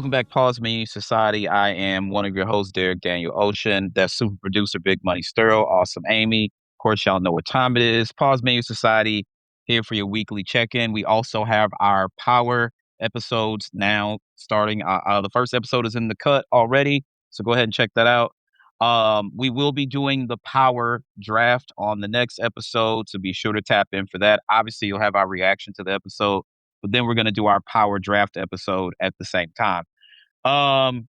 welcome back, Pause Menu Society. I am one of your hosts, Derrick Daniel Ocean. That's super producer, Big Money Sterl, awesome Amy. Of course, y'all know what time it is. Pause Menu Society here for your weekly check-in. We also have our power episodes now starting. The first episode is in the cut already, so go ahead and check that out. We will be doing the power draft on the next episode, so be sure to tap in for that. Obviously, you'll have our reaction to the episode, but then we're going to do our power draft episode at the same time. Um,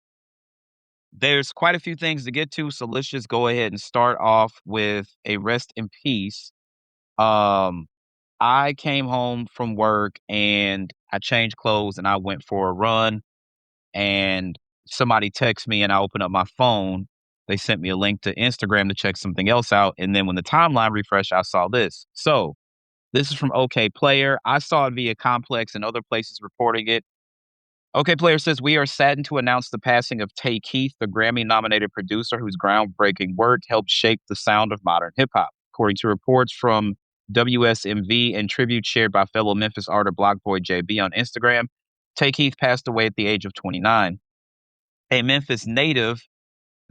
there's quite a few things to get to, so let's just go ahead and start off with a rest in peace. Um, I came home from work and I changed clothes and I went for a run, and somebody texted me and I opened up my phone. They sent me a link to Instagram to check something else out, and then when the timeline refreshed, I saw this. So this is from OK Player. I saw it via Complex and other places reporting it. OK Player says, "We are saddened to announce the passing of Tay Keith, the Grammy-nominated producer whose groundbreaking work helped shape the sound of modern hip-hop." According to reports from WSMV and tributes shared by fellow Memphis artist Blockboy JB on Instagram, Tay Keith passed away at the age of 29. A Memphis native,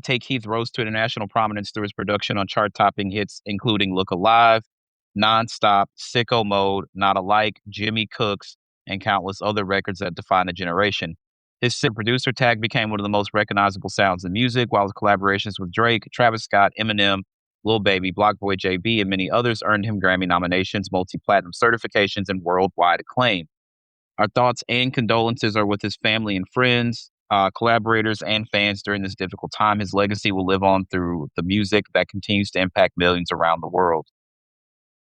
Tay Keith rose to international prominence through his production on chart-topping hits including Look Alive, Nonstop, Sicko Mode, Not Alike, Jimmy Cooks, and countless other records that define a generation. His producer tag became one of the most recognizable sounds in music, while his collaborations with Drake, Travis Scott, Eminem, Lil Baby, Blockboy JB, and many others earned him Grammy nominations, multi-platinum certifications, and worldwide acclaim. Our thoughts and condolences are with his family and friends, collaborators, and fans during this difficult time. His legacy will live on through the music that continues to impact millions around the world.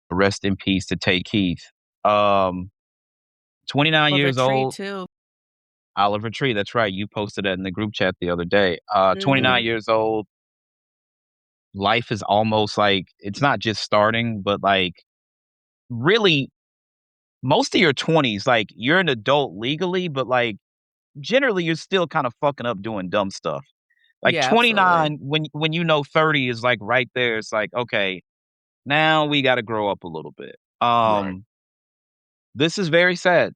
Rest in peace to Tay Keith. 29 Oliver years Tree old. too. Oliver Tree, that's right. You posted that in the group chat the other day. 29 Mhm. years old. Life is almost like, it's not just starting, but like really most of your 20s, like you're an adult legally, but like generally you're still kind of fucking up doing dumb stuff. Like Yeah, absolutely. 29, when you know 30 is like right there, it's like, okay, now we got to grow up a little bit. Right. This is very sad.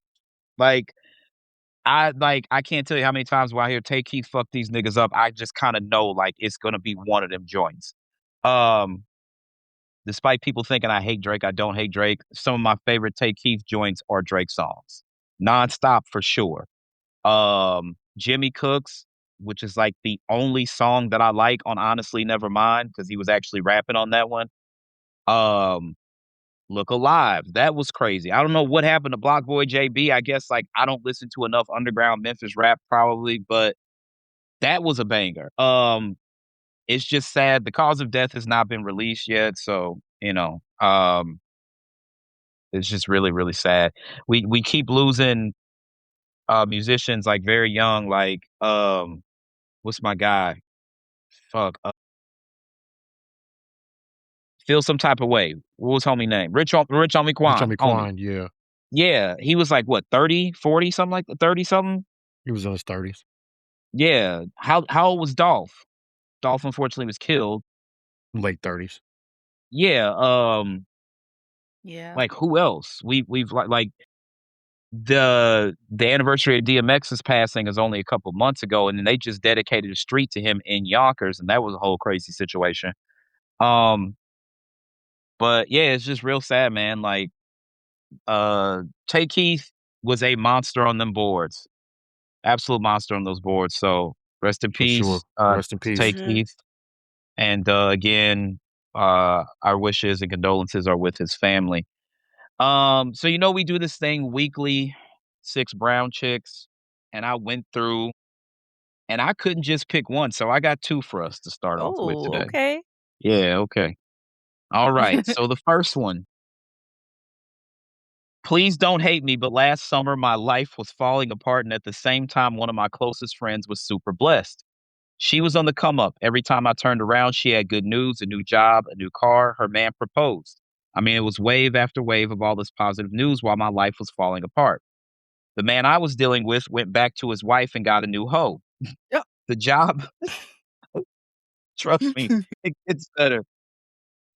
Like I can't tell you how many times when I hear Tay Keith fuck these niggas up, I just kind of know like it's gonna be one of them joints. Um, Despite people thinking I hate Drake, I don't hate Drake. Some of my favorite Tay Keith joints are Drake songs. Nonstop for sure. Jimmy Cooks, which is like the only song that I like on Honestly Nevermind, because he was actually rapping on that one. Um, Look Alive. That was crazy. I don't know what happened to Blockboy JB. I guess like I don't listen to enough underground Memphis rap probably, but that was a banger. It's just sad. The cause of death has not been released yet, so it's just really, really sad. We keep losing musicians like very young, like what's my guy? Fuck. Feel some type of way. What was homie name? Rich Homie Rich Quan. Homie Homie. Quan, yeah. Yeah, he was like what, 30, 40, something like that, 30 something? He was in his 30s. Yeah. How old was Dolph? Dolph unfortunately was killed. Late 30s. Yeah, Yeah. like who else? We've like the anniversary of DMX's passing is only a couple months ago, and then they just dedicated a street to him in Yonkers, and that was a whole crazy situation. Um, but yeah, it's just real sad, man. Like, Tay Keith was a monster on them boards, absolute monster on those boards. So rest in For sure. peace, Rest in to Tay peace. Mhm. Keith. And again, our wishes and condolences are with his family. So we do this thing weekly, six brown chicks, and I went through and I couldn't just pick one, so I got two for us to start off with Oh, today. okay. Yeah, okay. All right. So the first one, please don't hate me, but last summer my life was falling apart, and at the same time, one of my closest friends was super blessed. She was on the come up. Every time I turned around, she had good news, a new job, a new car. Her man proposed. I mean, it was wave after wave of all this positive news while my life was falling apart. The man I was dealing with went back to his wife and got a new hoe. Yep. The job, trust me, it gets better.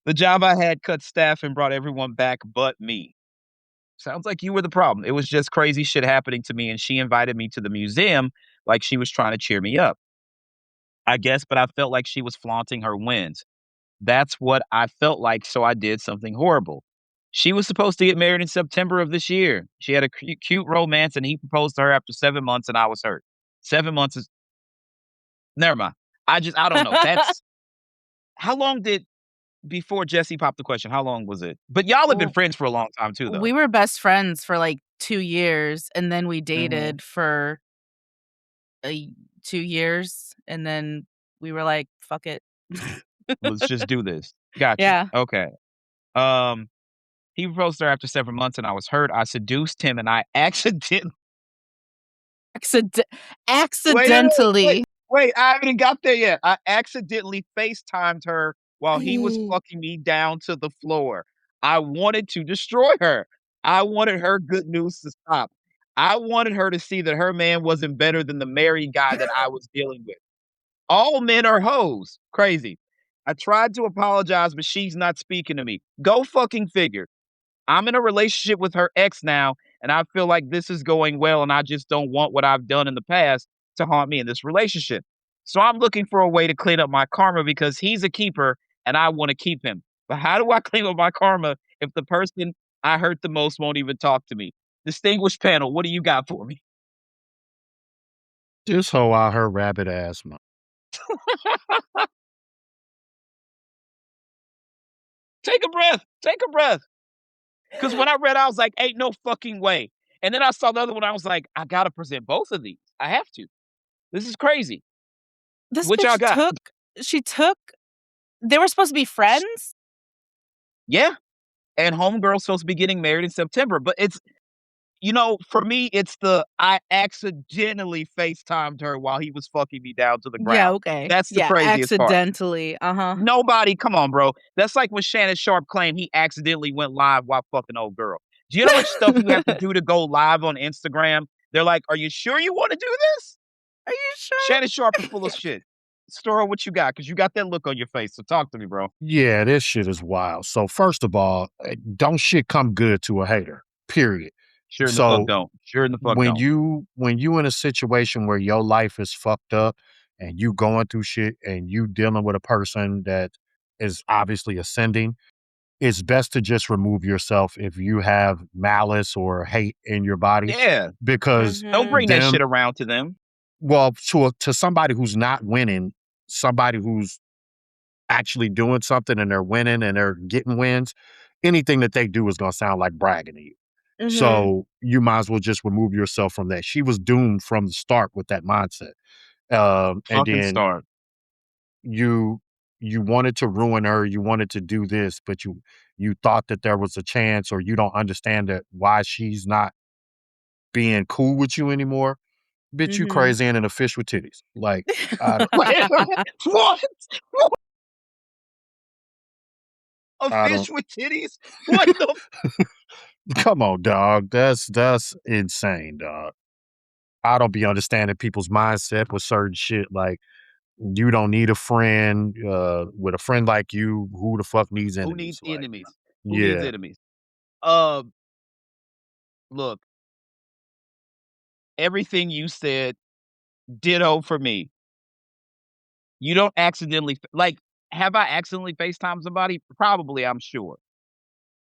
The job I had cut staff and brought everyone back but me. Sounds like you were the problem. It was just crazy shit happening to me, and she invited me to the museum like she was trying to cheer me up, I guess, but I felt like she was flaunting her wins. That's what I felt like, so I did something horrible. She was supposed to get married in September of this year. She had a cute romance, and he proposed to her after 7 months, and I was hurt. 7 months is never mind. I don't know. That's how long did before Jesse popped the question, how long was it? But y'all have been Well, friends for a long time too, though. we were best friends for, like, 2 years, and then we Mhm. dated for a 2 years, and then we were like, "Fuck it." Let's just do this. Got you. Yeah. Okay. Um, he proposed to her after 7 months, and I was hurt. I seduced him, and I accidentally Accide wait, wait, wait, wait, accidentally. wait, I haven't even got there yet. I accidentally FaceTimed her while he was Oh. fucking me down to the floor. I wanted to destroy her. I wanted her good news to stop. I wanted her to see that her man wasn't better than the married guy that I was dealing with. All men are hoes. Crazy. I tried to apologize, but she's not speaking to me. Go fucking figure. I'm in a relationship with her ex now, and I feel like this is going well, and I just don't want what I've done in the past to haunt me in this relationship. So I'm looking for a way to clean up my karma because he's a keeper and I want to keep him. But how do I clean up my karma if the person I hurt the most won't even talk to me? Distinguished panel, what do you got for me? This hoe out her rabbit ass, man. Take a breath. Take a breath. Because when I read, I was like, ain't no fucking way. And then I saw the other one. I was like, I got to present both of these. I have to. This is crazy. This What y'all bitch got? took they were supposed to be friends? Yeah. And homegirl's supposed to be getting married in September. But it's, for me, it's the I accidentally FaceTimed her while he was fucking me down to the Yeah, ground. okay. That's the Yeah, craziest part. accidentally, uh-huh. Nobody, come on, bro. That's like when Shannon Sharp claimed he accidentally went live while fucking old girl. Do you know how much stuff you have to do to go live on Instagram? They're like, are you sure you want to do this? Are you sure? Shannon Sharp is full of shit. Store what you got, because you got that look on your face. So talk to me, bro. Yeah, this shit is wild. So first of all, don't shit come good to a hater. Period. Sure in the fuck So don't. Sure in the fuck when don't. you in a situation where your life is fucked up and you going through shit and you dealing with a person that is obviously ascending, it's best to just remove yourself if you have malice or hate in your body Yeah. because Don't Mhm. bring that them shit around to them. well to somebody who's not winning, somebody who's actually doing something and they're winning and they're getting wins, anything that they do is going to sound like bragging to you. Mhm. So you might as well just remove yourself from that. She was doomed from the start with that mindset. And Fucking then start. you you wanted to ruin her, you wanted to do this, but you thought that there was a chance or you don't understand that why she's not being cool with you anymore. Bitch, you Mhm. crazy and a fish with titties. Like, I don't Wait, what? A I don't fish with titties? What the come on, dog. That's insane, dog. I don't be understanding people's mindset with certain shit. Like, you don't need a friend. With a friend like you, who the fuck needs who needs enemies? Like, enemies? Who needs yeah. enemies? Um, look, everything you said, ditto for me. You don't accidentally like, have I accidentally FaceTime somebody? Probably, I'm sure.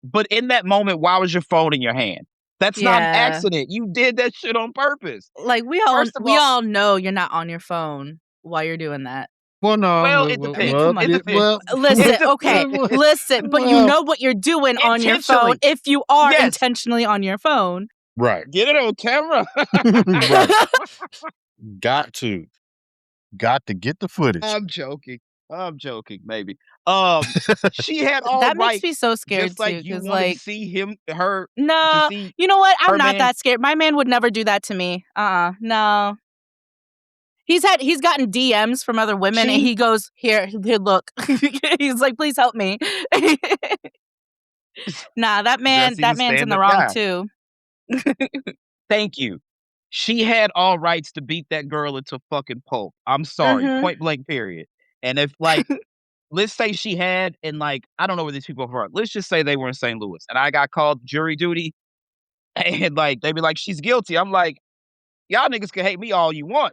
But in that moment, why was your phone in your hand? That's not an Yeah. accident. You did that shit on purpose. Like, First of we all, all know you're not on your phone while you're doing that. Well, no. well, Well, it well, I mean, depends. well, come It on. yeah, depends. well, It Listen, okay, depends. listen, but you well, know what you're doing on your phone Intentionally. if you are Yes. intentionally on your phone. right, Get it on camera. right. Got to, got to get the footage. I'm joking. I'm joking, maybe. Um, she had all That makes me rights, so scared just too, like you because wanted to like, see him, her, to no, see you know what? I'm her not man. that scared. My man would never do that to me. No. He's gotten DMs from other women and She he goes, here, look. He's like, please help me. Nah, Jesse's that a man's in the stand-up wrong guy. too. Thank you. She had all rights to beat that girl into fucking pulp. I'm sorry, Mhm. point blank, period. And if like, let's say she had, and like, I don't know where these people are from. Let's just say they were in St. Louis, and I got called jury duty, and like they'd be like, she's guilty. I'm like, Y'all niggas can hate me all you want.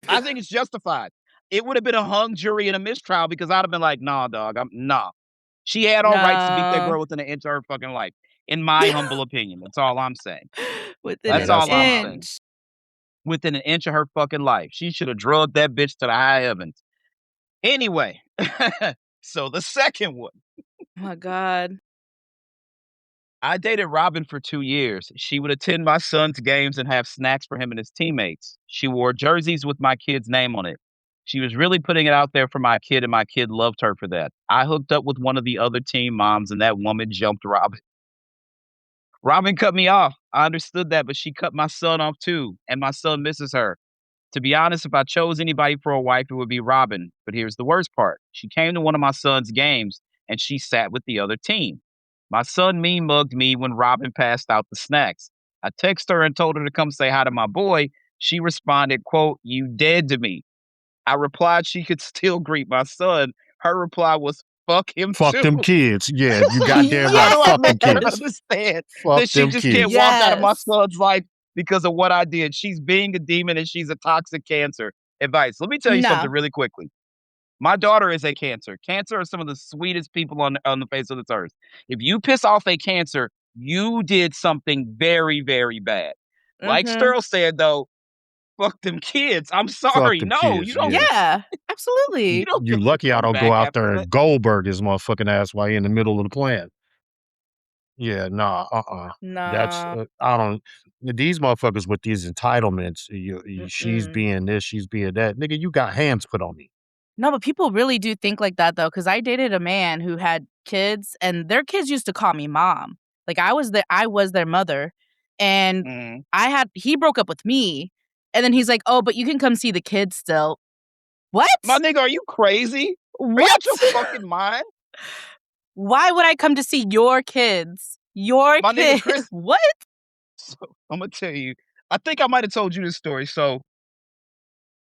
I think it's justified. It would have been a hung jury and a mistrial because I'd have been like, nah, dog, nah. She had all rights to beat that No. girl within an inch of her fucking life, in my humble opinion. That's all I'm saying. Within Yeah, That's an that's all I'm wild. saying. inch. Within an inch of her fucking life. She should have drugged that bitch to the high heavens. Anyway, so the second one. Oh my God. I dated Robin for 2 years. She would attend my son's games and have snacks for him and his teammates. She wore jerseys with my kid's name on it. She was really putting it out there for my kid, and my kid loved her for that. I hooked up with one of the other team moms, and that woman jumped Robin. Robin cut me off. I understood that, but she cut my son off too, and my son misses her. To be honest, if I chose anybody for a wife, it would be Robin. But here's the worst part. She came to one of my son's games, and she sat with the other team. My son mean mugged me when Robin passed out the snacks. I texted her and told her to come say hi to my boy. She responded, quote, "You dead to me." I replied she could still greet my son. Her reply was, "Fuck him Fuck too." them kids. Yeah, you goddamn How right. do I Fuck them make her kids. understand Fuck that she them just can't kids. walk out of my Yes. son's life because of what I did? She's being a demon and she's a toxic cancer. Advice. Let me tell you something No. really quickly. My daughter is a cancer. Cancer are some of the sweetest people on the face of this earth. If you piss off a cancer, you did something very, very bad. Like Mhm. Sterl said, though, fuck them kids. I'm Fuck sorry. them No, kids. you don't Yeah. Yeah. you Absolutely. don't You get to lucky I come don't go back out after there that. and Goldberg his motherfucking ass while he in the middle of the plan. Yeah, nah, That's No. I don't. These motherfuckers with these entitlements. She's Mm-mm. being this, she's being that. Nigga, you got hands put on me. No, but people really do think like that though, because I dated a man who had kids, and their kids used to call me mom. Like I was their mother, and Mhm. he broke up with me, and then he's like, "Oh, but you can come see the kids still." What? My nigga, are you crazy? Are you What? out your fucking mind? Why would I come to see your kids? Your My nigga kids? Chris. What? So I'm gonna tell you. I think I might have told you this story. So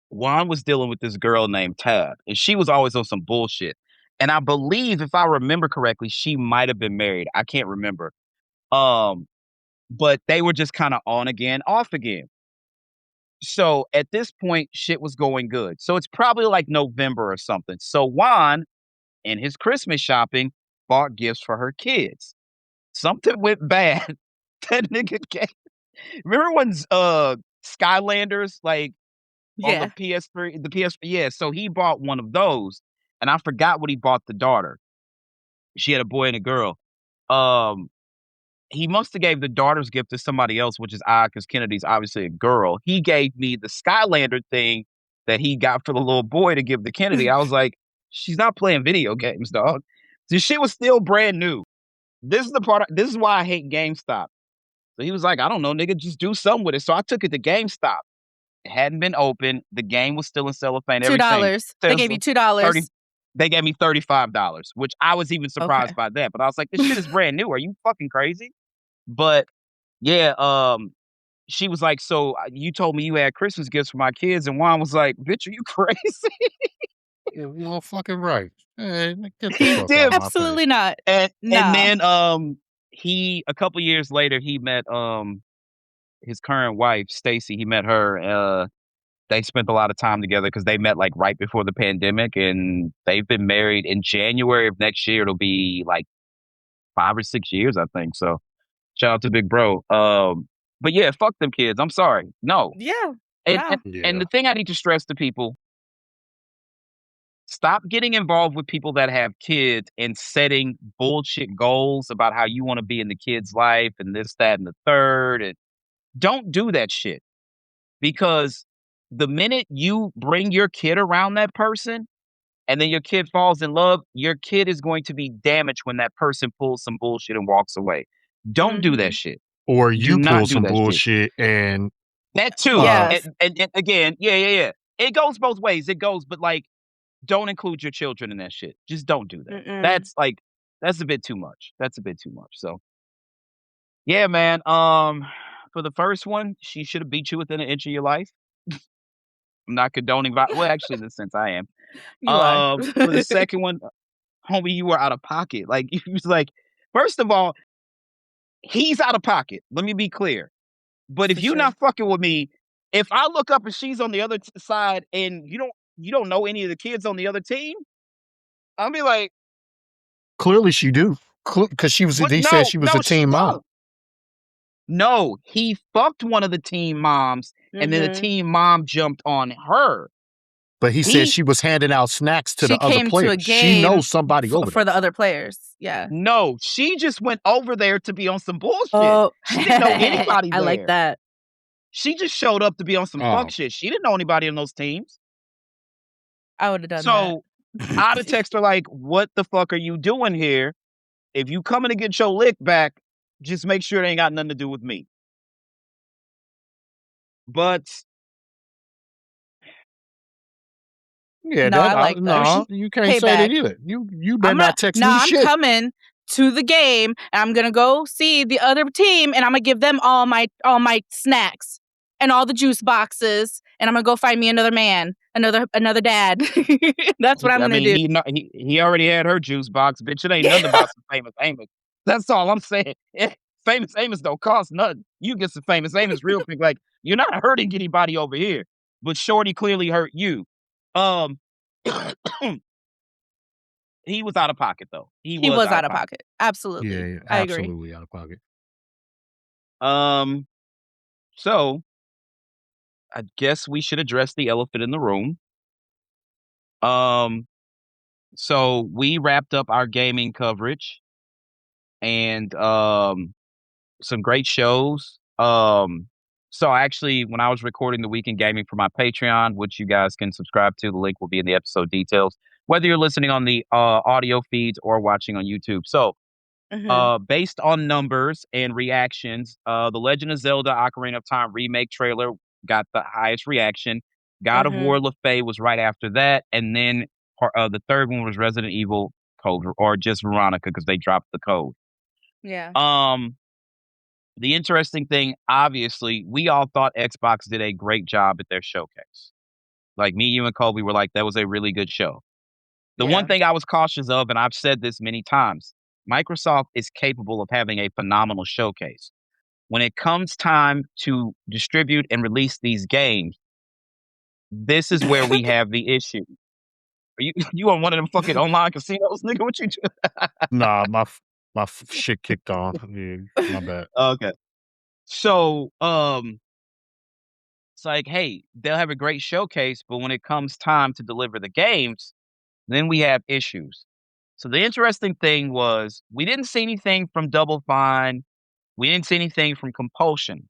Juan was dealing with this girl named Tab, and she was always on some bullshit. And I believe, if I remember correctly, she might have been married. I can't remember. Um, but they were just kind of on again, off again. So at this point, shit was going good. So it's probably like November or something. So Juan, in his Christmas shopping, bought gifts for her kids. Something went bad. That nigga came. Remember when Skylanders, like on the Yeah. PS3, the PS, yeah. So he bought one of those, and I forgot what he bought the daughter. She had a boy and a girl. Um, he must have gave the daughter's gift to somebody else, which is odd because Kennedy's obviously a girl. He gave me the Skylander thing that he got for the little boy to give to Kennedy. I was like, she's not playing video games, dog. This shit was still brand new. This is the part. This is why I hate GameStop. So he was like, I don't know, nigga, just do something with it. So I took it to GameStop. It hadn't been open. The game was still in cellophane, everything. $2. They Says gave you 30, $2. they gave me $35, which I was even surprised Okay. by that. But I was like, this shit is brand new. Are you fucking crazy? But yeah, she was like, so you told me you had Christmas gifts for my kids, and Juan was like, bitch, are you crazy? Yeah, motherfucking right. Hey, get the He fuck out of did. my face. Absolutely not. And No. then he a couple years later he met his current wife, Stacy. He met her. They spent a lot of time together because they met like right before the pandemic, and they've been married. In January of next year, it'll be like 5 or 6 years, I think. So shout out to Big Bro. But yeah, fuck them kids. I'm sorry. No. Yeah. And No. and, and Yeah. the thing I need to stress to people, stop getting involved with people that have kids and setting bullshit goals about how you want to be in the kid's life and this, that, and the third. And don't do that shit. Because the minute you bring your kid around that person and then your kid falls in love, your kid is going to be damaged when that person pulls some bullshit and walks away. Don't do that Mhm. shit. Or Do you not pull do some that shit. bullshit and That too. uh Yes. And again, yeah. It goes both ways. It goes, but like, don't include your children in that shit. Just don't do that. Mm-mm. That's a bit too much. That's a bit too much. So yeah, man. For the first one, she should have beat you within an inch of your life. I'm not condoning, well, actually, in this sense, I am. You are. For the second one, homie, you were out of pocket. Like, you was like, first of all, he's out of pocket. Let me be clear. But if For you're sure. not fucking with me, If I look up and she's on the other side and you don't know any of the kids on the other team, I'll be like, Clearly she do. Because what? he said No, she was no, a she teen mom. don't. No, he fucked one of the team moms, and then the Mhm. team mom jumped on her. But he said He she was handing out snacks to She the other came to a players. She game knows somebody over for there. the other players. Yeah. No, she just went over there to be on some bullshit. Oh, She didn't know anybody I like there. that. She just showed up to be on some fuck Oh, shit. She didn't know anybody on those teams. I would have done that. So I'd have texted her like, "What the fuck are you doing here? If you coming to get your lick back, just make sure it ain't got nothing to do with me." But yeah, No, I like that. no, you can't say that Payback. either. You better not text me I'm shit. coming to the game and I'm gonna go see the other team and I'm gonna give them all my snacks and all the juice boxes and I'm gonna go find me another man, another dad. That's what I'm I gonna mean, do. he already had her juice box, bitch. It ain't nothing about some famous Amos. That's all I'm saying. Famous Amos don't cost nothing. You get some famous Amos real quick. Like, you're not hurting anybody over here, but Shorty clearly hurt you. Um, he was out of pocket though. He He was was out of out of pocket. pocket. Absolutely. Yeah, I agree. absolutely out of pocket. Um, so I guess we should address the elephant in the room. Um, so we wrapped up our gaming coverage and some great shows. So actually, when I was recording the weekend gaming for my Patreon, which you guys can subscribe to, the link will be in the episode details. Whether you're listening on the audio feeds or watching on YouTube. So, Mhm. based on numbers and reactions, the Legend of Zelda: Ocarina of Time remake trailer got the highest reaction. God of Mhm. War: Lefay was right after that, and then the third one was Resident Evil Code, or just Veronica because they dropped the code. Yeah. Um, the interesting thing, obviously, we all thought Xbox did a great job at their showcase. Like me, you, and Kobe were like, that was a really good show. The one Yeah. thing I was cautious of, and I've said this many times, Microsoft is capable of having a phenomenal showcase. When it comes time to distribute and release these games, this is where we have the issue. Are you on one of them fucking online casinos, nigga? What you doing? Nah, shit kicked on. Yeah, my bad. Okay. So, it's like, hey, they'll have a great showcase, but when it comes time to deliver the games, then we have issues. So the interesting thing was we didn't see anything from Double Fine. We didn't see anything from Compulsion,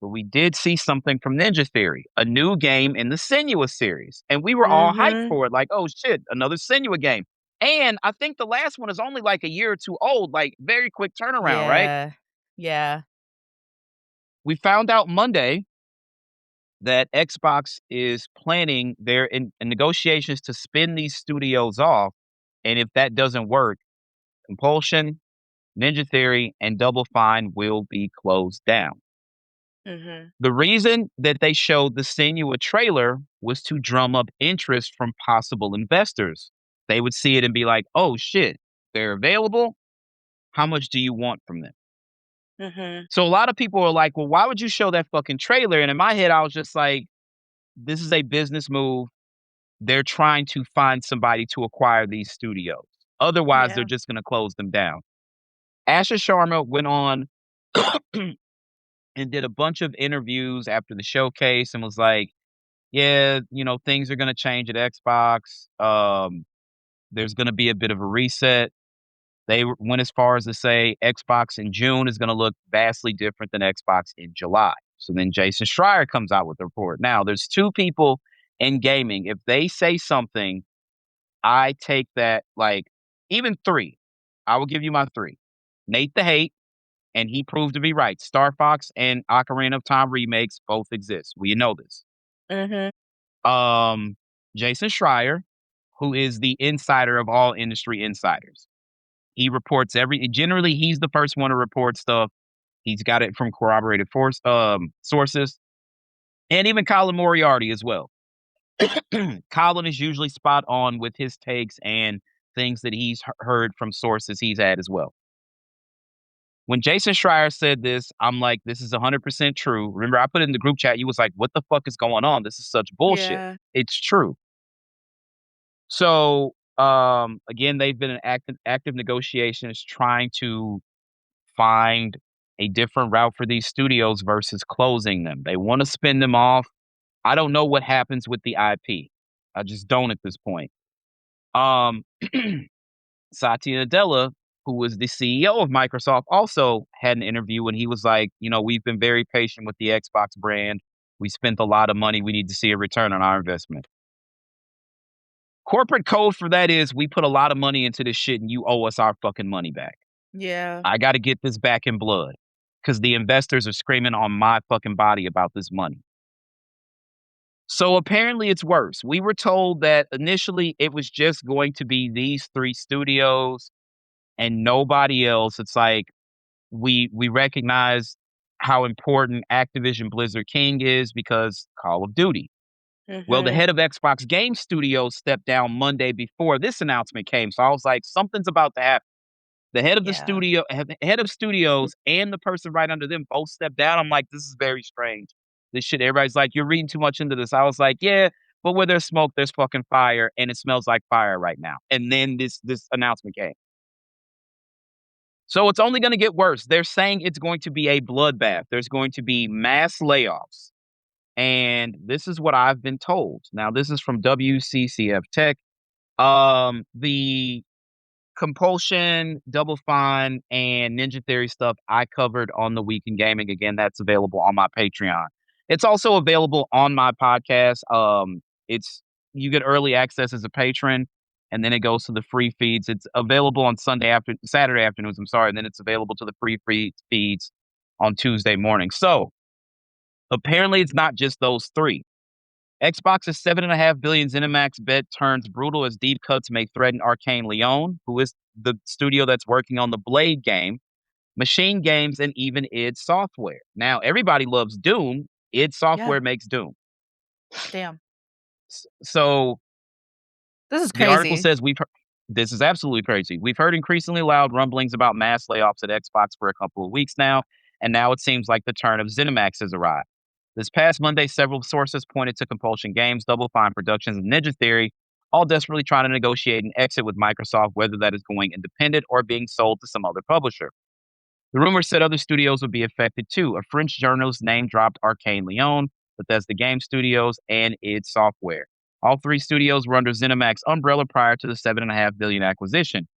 but we did see something from Ninja Theory, a new game in the Senua series. And we were all hyped Mhm. for it, like, oh shit, another Senua game. And I think the last one is only like a year or two old, like very quick turnaround, right? Yeah. Yeah. We found out Monday that Xbox is planning their in negotiations to spin these studios off. And if that doesn't work, Compulsion, Ninja Theory, and Double Fine will be closed down. Mhm. The reason that they showed the Senua trailer was to drum up interest from possible investors. They would see it and be like, oh shit, they're available. How much do you want from them? Mhm. So a lot of people are like, well, why would you show that fucking trailer? And in my head, I was just like, this is a business move. They're trying to find somebody to acquire these studios. Otherwise, they're Yeah. just going to close them down. Asha Sharma went on and did a bunch of interviews after the showcase and was like, yeah, things are going to change at Xbox. There's going to be a bit of a reset. They went as far as to say Xbox in June is going to look vastly different than Xbox in July. So then Jason Schreier comes out with the report. Now, there's two people in gaming. If they say something, I take that like even three. I will give you my three. Nate the Hate, and he proved to be right. Star Fox and Ocarina of Time remakes both exist. We know this. Mhm. Um, Jason Schreier, who is the insider of all industry insiders. He reports generally he's the first one to report stuff. He's got it from corroborated sources. And even Colin Moriarty as well. Colin is usually spot on with his takes and things that he's heard from sources he's had as well. When Jason Schreier said this, I'm like, this is 100% true. Remember, I put it in the group chat. You was like, what the fuck is going on? This is such bullshit. Yeah. It's true. So, again, they've been in active negotiations trying to find a different route for these studios versus closing them. They want to spin them off. I don't know what happens with the IP. I just don't at this point. Um, Satya Nadella, who was the CEO of Microsoft, also had an interview and he was like, we've been very patient with the Xbox brand. We spent a lot of money. We need to see a return on our investment. Corporate code for that is we put a lot of money into this shit and you owe us our fucking money back. Yeah. I got to get this back in blood because the investors are screaming on my fucking body about this money. So apparently it's worse. We were told that initially it was just going to be these 3 studios and nobody else. It's like we recognize how important Activision Blizzard King is because Call of Duty. Well, the Mhm. head of Xbox Game Studios stepped down Monday before this announcement came. So I was like, something's about to happen. The head of the Yeah. head of studios and the person right under them both stepped down. I'm like, this is very strange. This shit, everybody's like, you're reading too much into this. I was like, yeah, but where there's smoke, there's fucking fire, and it smells like fire right now. And then this announcement came. So it's only going to get worse. They're saying it's going to be a bloodbath. There's going to be mass layoffs. And this is what I've been told. Now, this is from WCCF Tech. The Compulsion, Double Fine, and Ninja Theory stuff I covered on the Week in Gaming. Again, that's available on my Patreon. It's also available on my podcast. It's you get early access as a patron, and then it goes to the free feeds. It's available on Saturday afternoons. I'm sorry, and then it's available to the free feeds on Tuesday morning. So apparently, it's not just those 3. Xbox's $7.5 billion ZeniMax bet turns brutal as deep cuts may threaten Arcane Leon, who is the studio that's working on the Blade game, Machine Games, and even id Software. Now, everybody loves Doom. id Software Yeah. makes Doom. Damn. So This is the article crazy. says this is absolutely crazy. We've heard increasingly loud rumblings about mass layoffs at Xbox for a couple of weeks now, and now it seems like the turn of ZeniMax has arrived. This past Monday, several sources pointed to Compulsion Games, Double Fine Productions, and Ninja Theory, all desperately trying to negotiate an exit with Microsoft, whether that is going independent or being sold to some other publisher. The rumors said other studios would be affected too. A French journalist name dropped Arcane Leon, Bethesda Game Studios, and id Software. All 3 studios were under ZeniMax umbrella prior to the $7.5 billion acquisition.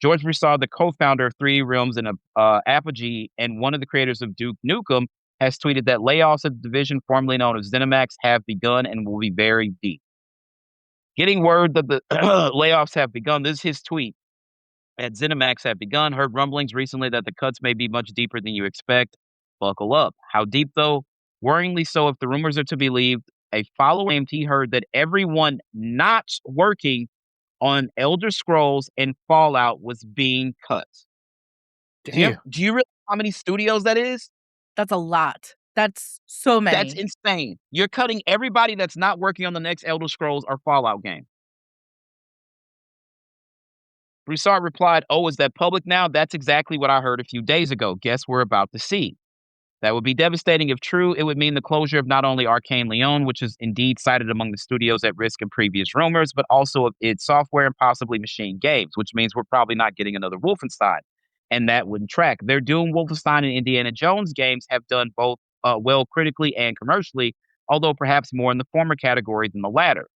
George Broussard, the co-founder of 3D Realms and Apogee, and one of the creators of Duke Nukem, has tweeted that layoffs at the division formerly known as ZeniMax have begun and will be very deep. Getting word that the layoffs have begun, this is his tweet. At ZeniMax have begun, heard rumblings recently that the cuts may be much deeper than you expect. Buckle up. How deep, though? Worryingly so, if the rumors are to be believed, a follower claimed he heard that everyone not working on Elder Scrolls and Fallout was being cut. Damn. Do you realize how many studios that is? That's a lot. That's so That's many. insane. You're cutting everybody that's not working on the next Elder Scrolls or Fallout game. Broussard replied, "Oh, is that public now? That's exactly what I heard a few days ago. Guess we're about to see." That would be devastating if true. It would mean the closure of not only Arcane Leon, which is indeed cited among the studios at risk in previous rumors, but also of id Software and possibly Machine Games, which means we're probably not getting another Wolfenstein. And that wouldn't track. Their Doom, Wolfenstein, and Indiana Jones games have done both well critically and commercially, although perhaps more in the former category than the latter.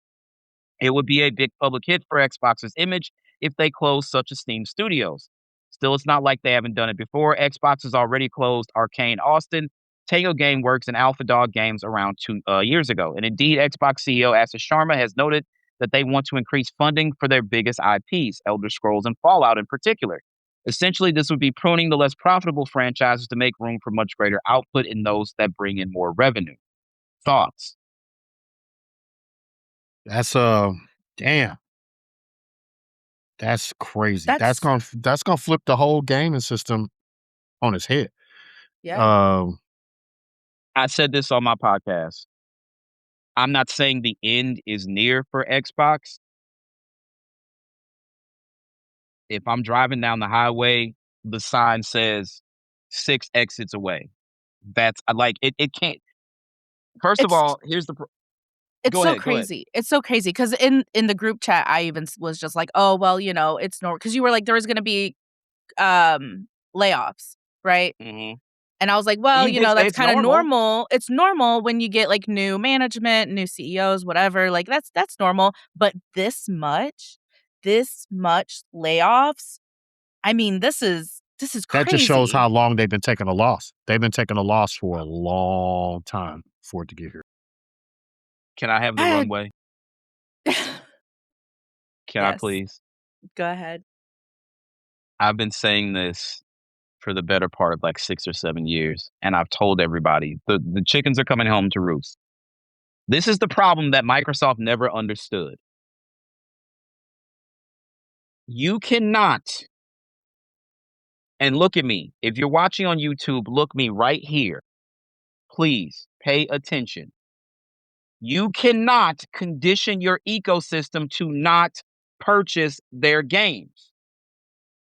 It would be a big public hit for Xbox's image if they closed such esteemed studios. Still, it's not like they haven't done it before. Xbox has already closed Arcane Austin, Tango Gameworks, and Alpha Dog Games around 2 years ago. And indeed, Xbox CEO Ashish Sharma has noted that they want to increase funding for their biggest IPs, Elder Scrolls and Fallout in particular. Essentially, this would be pruning the less profitable franchises to make room for much greater output in those that bring in more revenue. Thoughts? That's damn. That's crazy. That's That's gonna flip the whole gaming system on its head. yeah. Um, I said this on my podcast. I'm not saying the end is near for Xbox. If I'm driving down the highway, the sign says 6 exits away. That's like it can't. First of It's all, here's the it's go so ahead, go ahead. crazy. It's so crazy because in the group chat, I even was just like, oh well, it's normal because you were like there was gonna be layoffs, right? Mhm. And I was like, well, You did say that's it's kind of normal. normal. It's normal when you get like new management, new CEOs, whatever. Like that's normal. But this much layoffs. I mean, this is That just shows crazy. how long they've been taking a loss. They've been taking a loss for a long time for it to get here. Can I have the I runway? Can I Yes, please? go ahead. I've been saying this for the better part of like 6 or 7 years, and I've told everybody, the chickens are coming home to roost. This is the problem that Microsoft never understood. You cannot, and look at me. If you're watching on YouTube, look me right here. Please pay attention. You cannot condition your ecosystem to not purchase their games.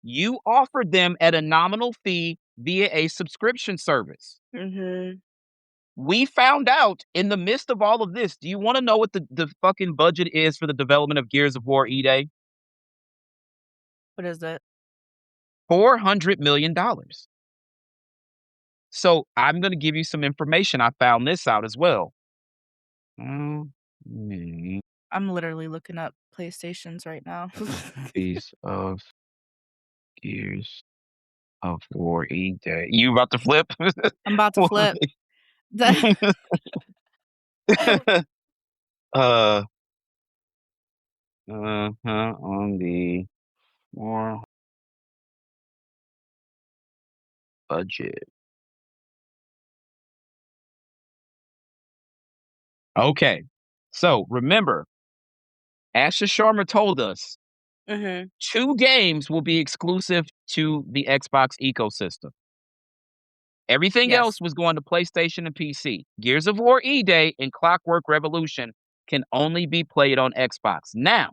You offered them at a nominal fee via a subscription service. Mhm. We found out in the midst of all of this. Do you want to know what the fucking budget is for the development of Gears of War E-Day? What is it? $400 million. So I'm going to give you some information. I found this out as well. Mm, I'm literally looking up PlayStations right now. Piece of Gears of War E-Day. You about to flip? I'm about to flip. The- uh, on the war budget. Okay. So remember, Asha Sharma told us Mhm. 2 games will be exclusive to the Xbox ecosystem. Everything else Yes. was going to PlayStation and PC. Gears of War E-Day and Clockwork Revolution can only be played on Xbox. Now,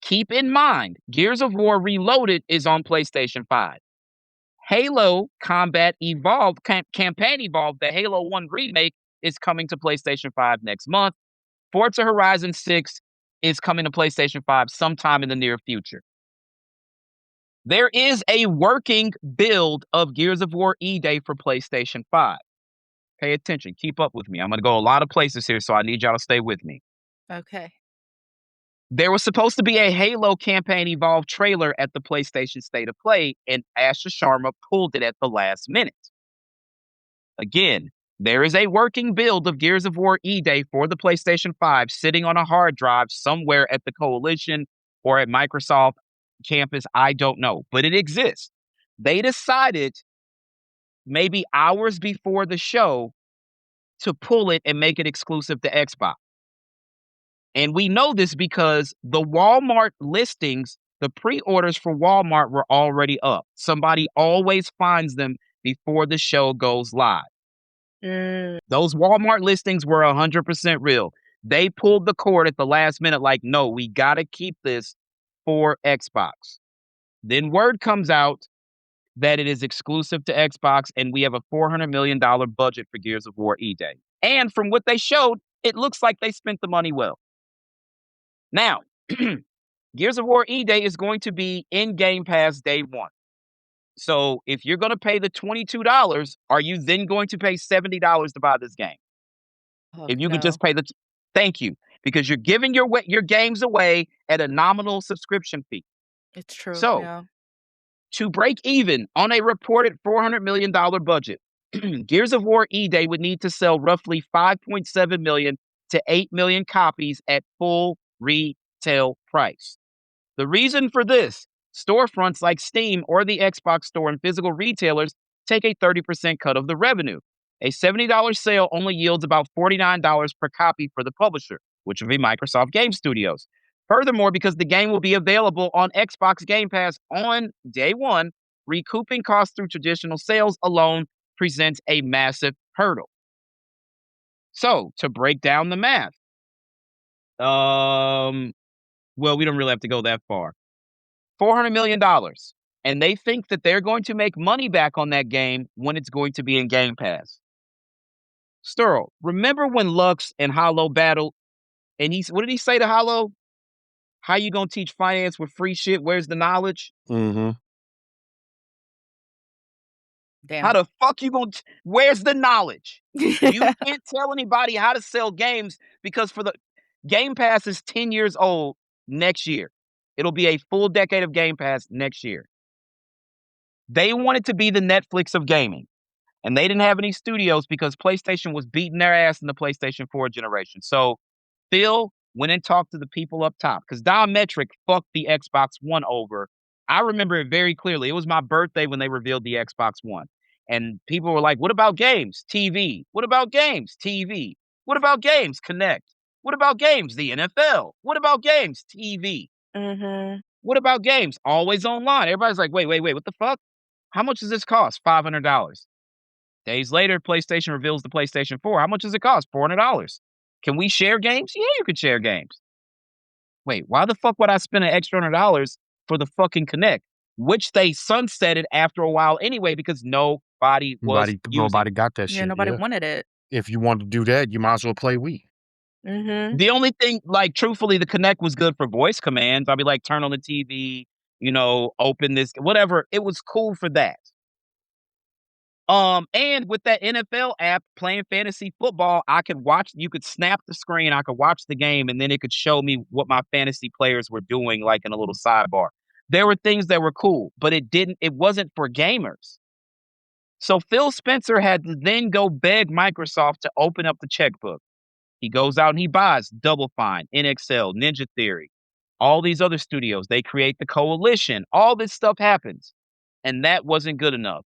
keep in mind, Gears of War Reloaded is on PlayStation 5. Halo Combat Evolved, Campaign Evolved, the Halo 1 remake is coming to PlayStation 5 next month. Forza Horizon 6 is coming to PlayStation 5 sometime in the near future. There is a working build of Gears of War E-Day for PlayStation 5. Pay attention. Keep up with me. I'm going to go a lot of places here, so I need y'all to stay with me. Okay. There was supposed to be a Halo Campaign Evolved trailer at the PlayStation State of Play, and Asha Sharma pulled it at the last minute. Again, there is a working build of Gears of War E-Day for the PlayStation 5 sitting on a hard drive somewhere at the Coalition or at Microsoft campus. I don't know, but it exists. They decided maybe hours before the show to pull it and make it exclusive to Xbox. And we know this because the Walmart listings, the pre-orders for Walmart were already up. Somebody always finds them before the show goes live. Mm. Those Walmart listings were 100% real. They pulled the cord at the last minute, like, no, we got to keep this for Xbox. Then word comes out that it is exclusive to Xbox, and we have a $400 million budget for Gears of War E-Day. And from what they showed, it looks like they spent the money well. Now, Gears of War E-Day is going to be in Game Pass day one. So if you're going to pay the $22, are you then going to pay $70 to buy this game? If you could No. just pay thank you, because you're giving your games away at a nominal subscription fee. It's true. So Yeah. to break even on a reported $400 million budget, Gears of War E-Day would need to sell roughly 5.7 million to 8 million copies at full retail price. The reason for this, storefronts like Steam or the Xbox Store and physical retailers take a 30% cut of the revenue. A $70 sale only yields about $49 per copy for the publisher, which would be Microsoft Game Studios. Furthermore, because the game will be available on Xbox Game Pass on day one, recouping costs through traditional sales alone presents a massive hurdle. So, to break down the math, well, we don't really have to go that far. $400 million And they think that they're going to make money back on that game when it's going to be in Game Pass. Sterl, remember when Lux and Hollow battled? And what did he say to Hollow? How you gonna teach finance with free shit? Where's the knowledge? Mm-hmm. Damn. How the fuck you gonna? Where's the knowledge? You can't tell anybody how to sell games because for the Game Pass is 10 years old next year. It'll be a full decade of Game Pass next year. They wanted to be the Netflix of gaming, and they didn't have any studios because PlayStation was beating their ass in the PlayStation 4 generation. So Phil went and talked to the people up top because Diametric fucked the Xbox One over. I remember it very clearly. It was my birthday when they revealed the Xbox One. And people were like, what about games? TV. What about games? TV. What about games? Connect. What about games? The NFL. What about games? TV. Mm-hmm. What about games? Always online. Everybody's like, wait, what the fuck? How much does this cost? $500. Days later, PlayStation reveals the PlayStation 4. How much does it cost? $400. Can we share games? Yeah, you can share games. Wait, why the fuck would I spend an extra $100 for the fucking Kinect? Which they sunsetted after a while anyway because nobody was using. Nobody got that shit. Yeah, nobody wanted it. If you want to do that, you might as well play Wii. Mm-hmm. The only thing, like, truthfully, the Kinect was good for voice commands. I'd be like, turn on the TV, open this, whatever. It was cool for that. And with that NFL app playing fantasy football, you could snap the screen, I could watch the game, and then it could show me what my fantasy players were doing, like in a little sidebar. There were things that were cool, but it wasn't for gamers. So Phil Spencer had to then go beg Microsoft to open up the checkbook. He goes out and he buys Double Fine, NXL, Ninja Theory, all these other studios. They create the coalition. All this stuff happens. And that wasn't good enough.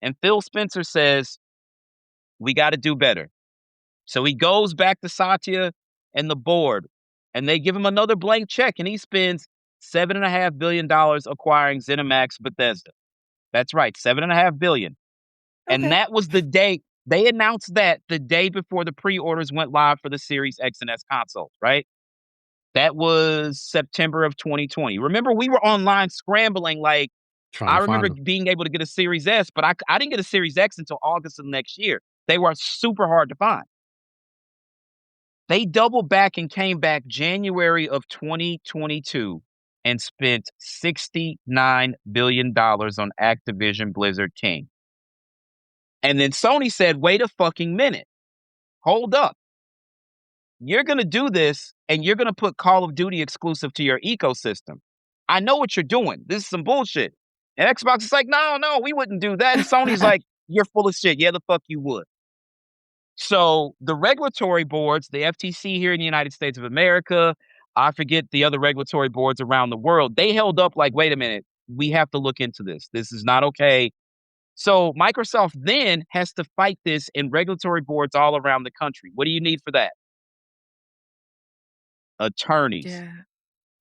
And Phil Spencer says, we got to do better. So he goes back to Satya and the board, and they give him another blank check, and he spends $7.5 billion acquiring ZeniMax Bethesda. That's right, $7.5 billion. Okay. And that was the day they announced that the day before the pre-orders went live for the Series X and S consoles, right? That was September of 2020. Remember, we were online scrambling like, I remember being able to get a Series S, but I didn't get a Series X until August of next year. They were super hard to find. They doubled back and came back January of 2022 and spent $69 billion on Activision Blizzard King. And then Sony said, wait a fucking minute. Hold up. You're going to do this and you're going to put Call of Duty exclusive to your ecosystem. I know what you're doing. This is some bullshit. And Xbox is like, no, we wouldn't do that. And Sony's like, you're full of shit. Yeah, the fuck you would. So the regulatory boards, the FTC here in the United States of America, I forget the other regulatory boards around the world, they held up like, wait a minute, we have to look into this. This is not okay. So Microsoft then has to fight this in regulatory boards all around the country. What do you need for that? Attorneys. Yeah.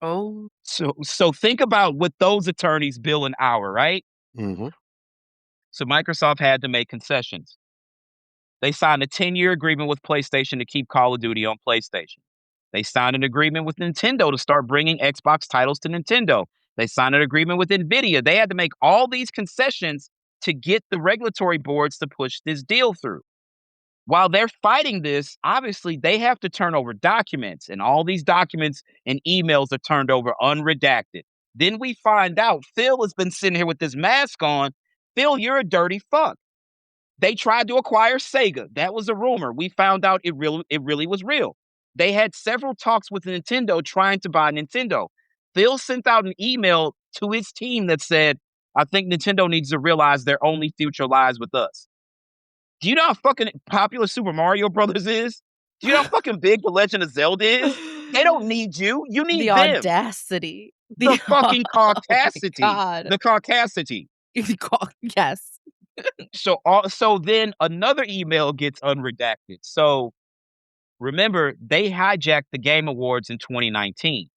Oh. So think about what those attorneys bill an hour, right? Mm-hmm. So Microsoft had to make concessions. They signed a 10-year agreement with PlayStation to keep Call of Duty on PlayStation. They signed an agreement with Nintendo to start bringing Xbox titles to Nintendo. They signed an agreement with NVIDIA. They had to make all these concessions to get the regulatory boards to push this deal through. While they're fighting this, obviously they have to turn over documents, and all these documents and emails are turned over unredacted. Then we find out Phil has been sitting here with this mask on. Phil, you're a dirty fuck. They tried to acquire Sega. That was a rumor. We found out it really was real. They had several talks with Nintendo trying to buy Nintendo. Phil sent out an email to his team that said, I think Nintendo needs to realize their only future lies with us. Do you know how fucking popular Super Mario Brothers is? Do you know how fucking big The Legend of Zelda is? They don't need you. You need the them. Audacity. The fucking caucasity. Oh my God. The caucasity. Yes. So then another email gets unredacted. So remember, they hijacked the Game Awards in 2019.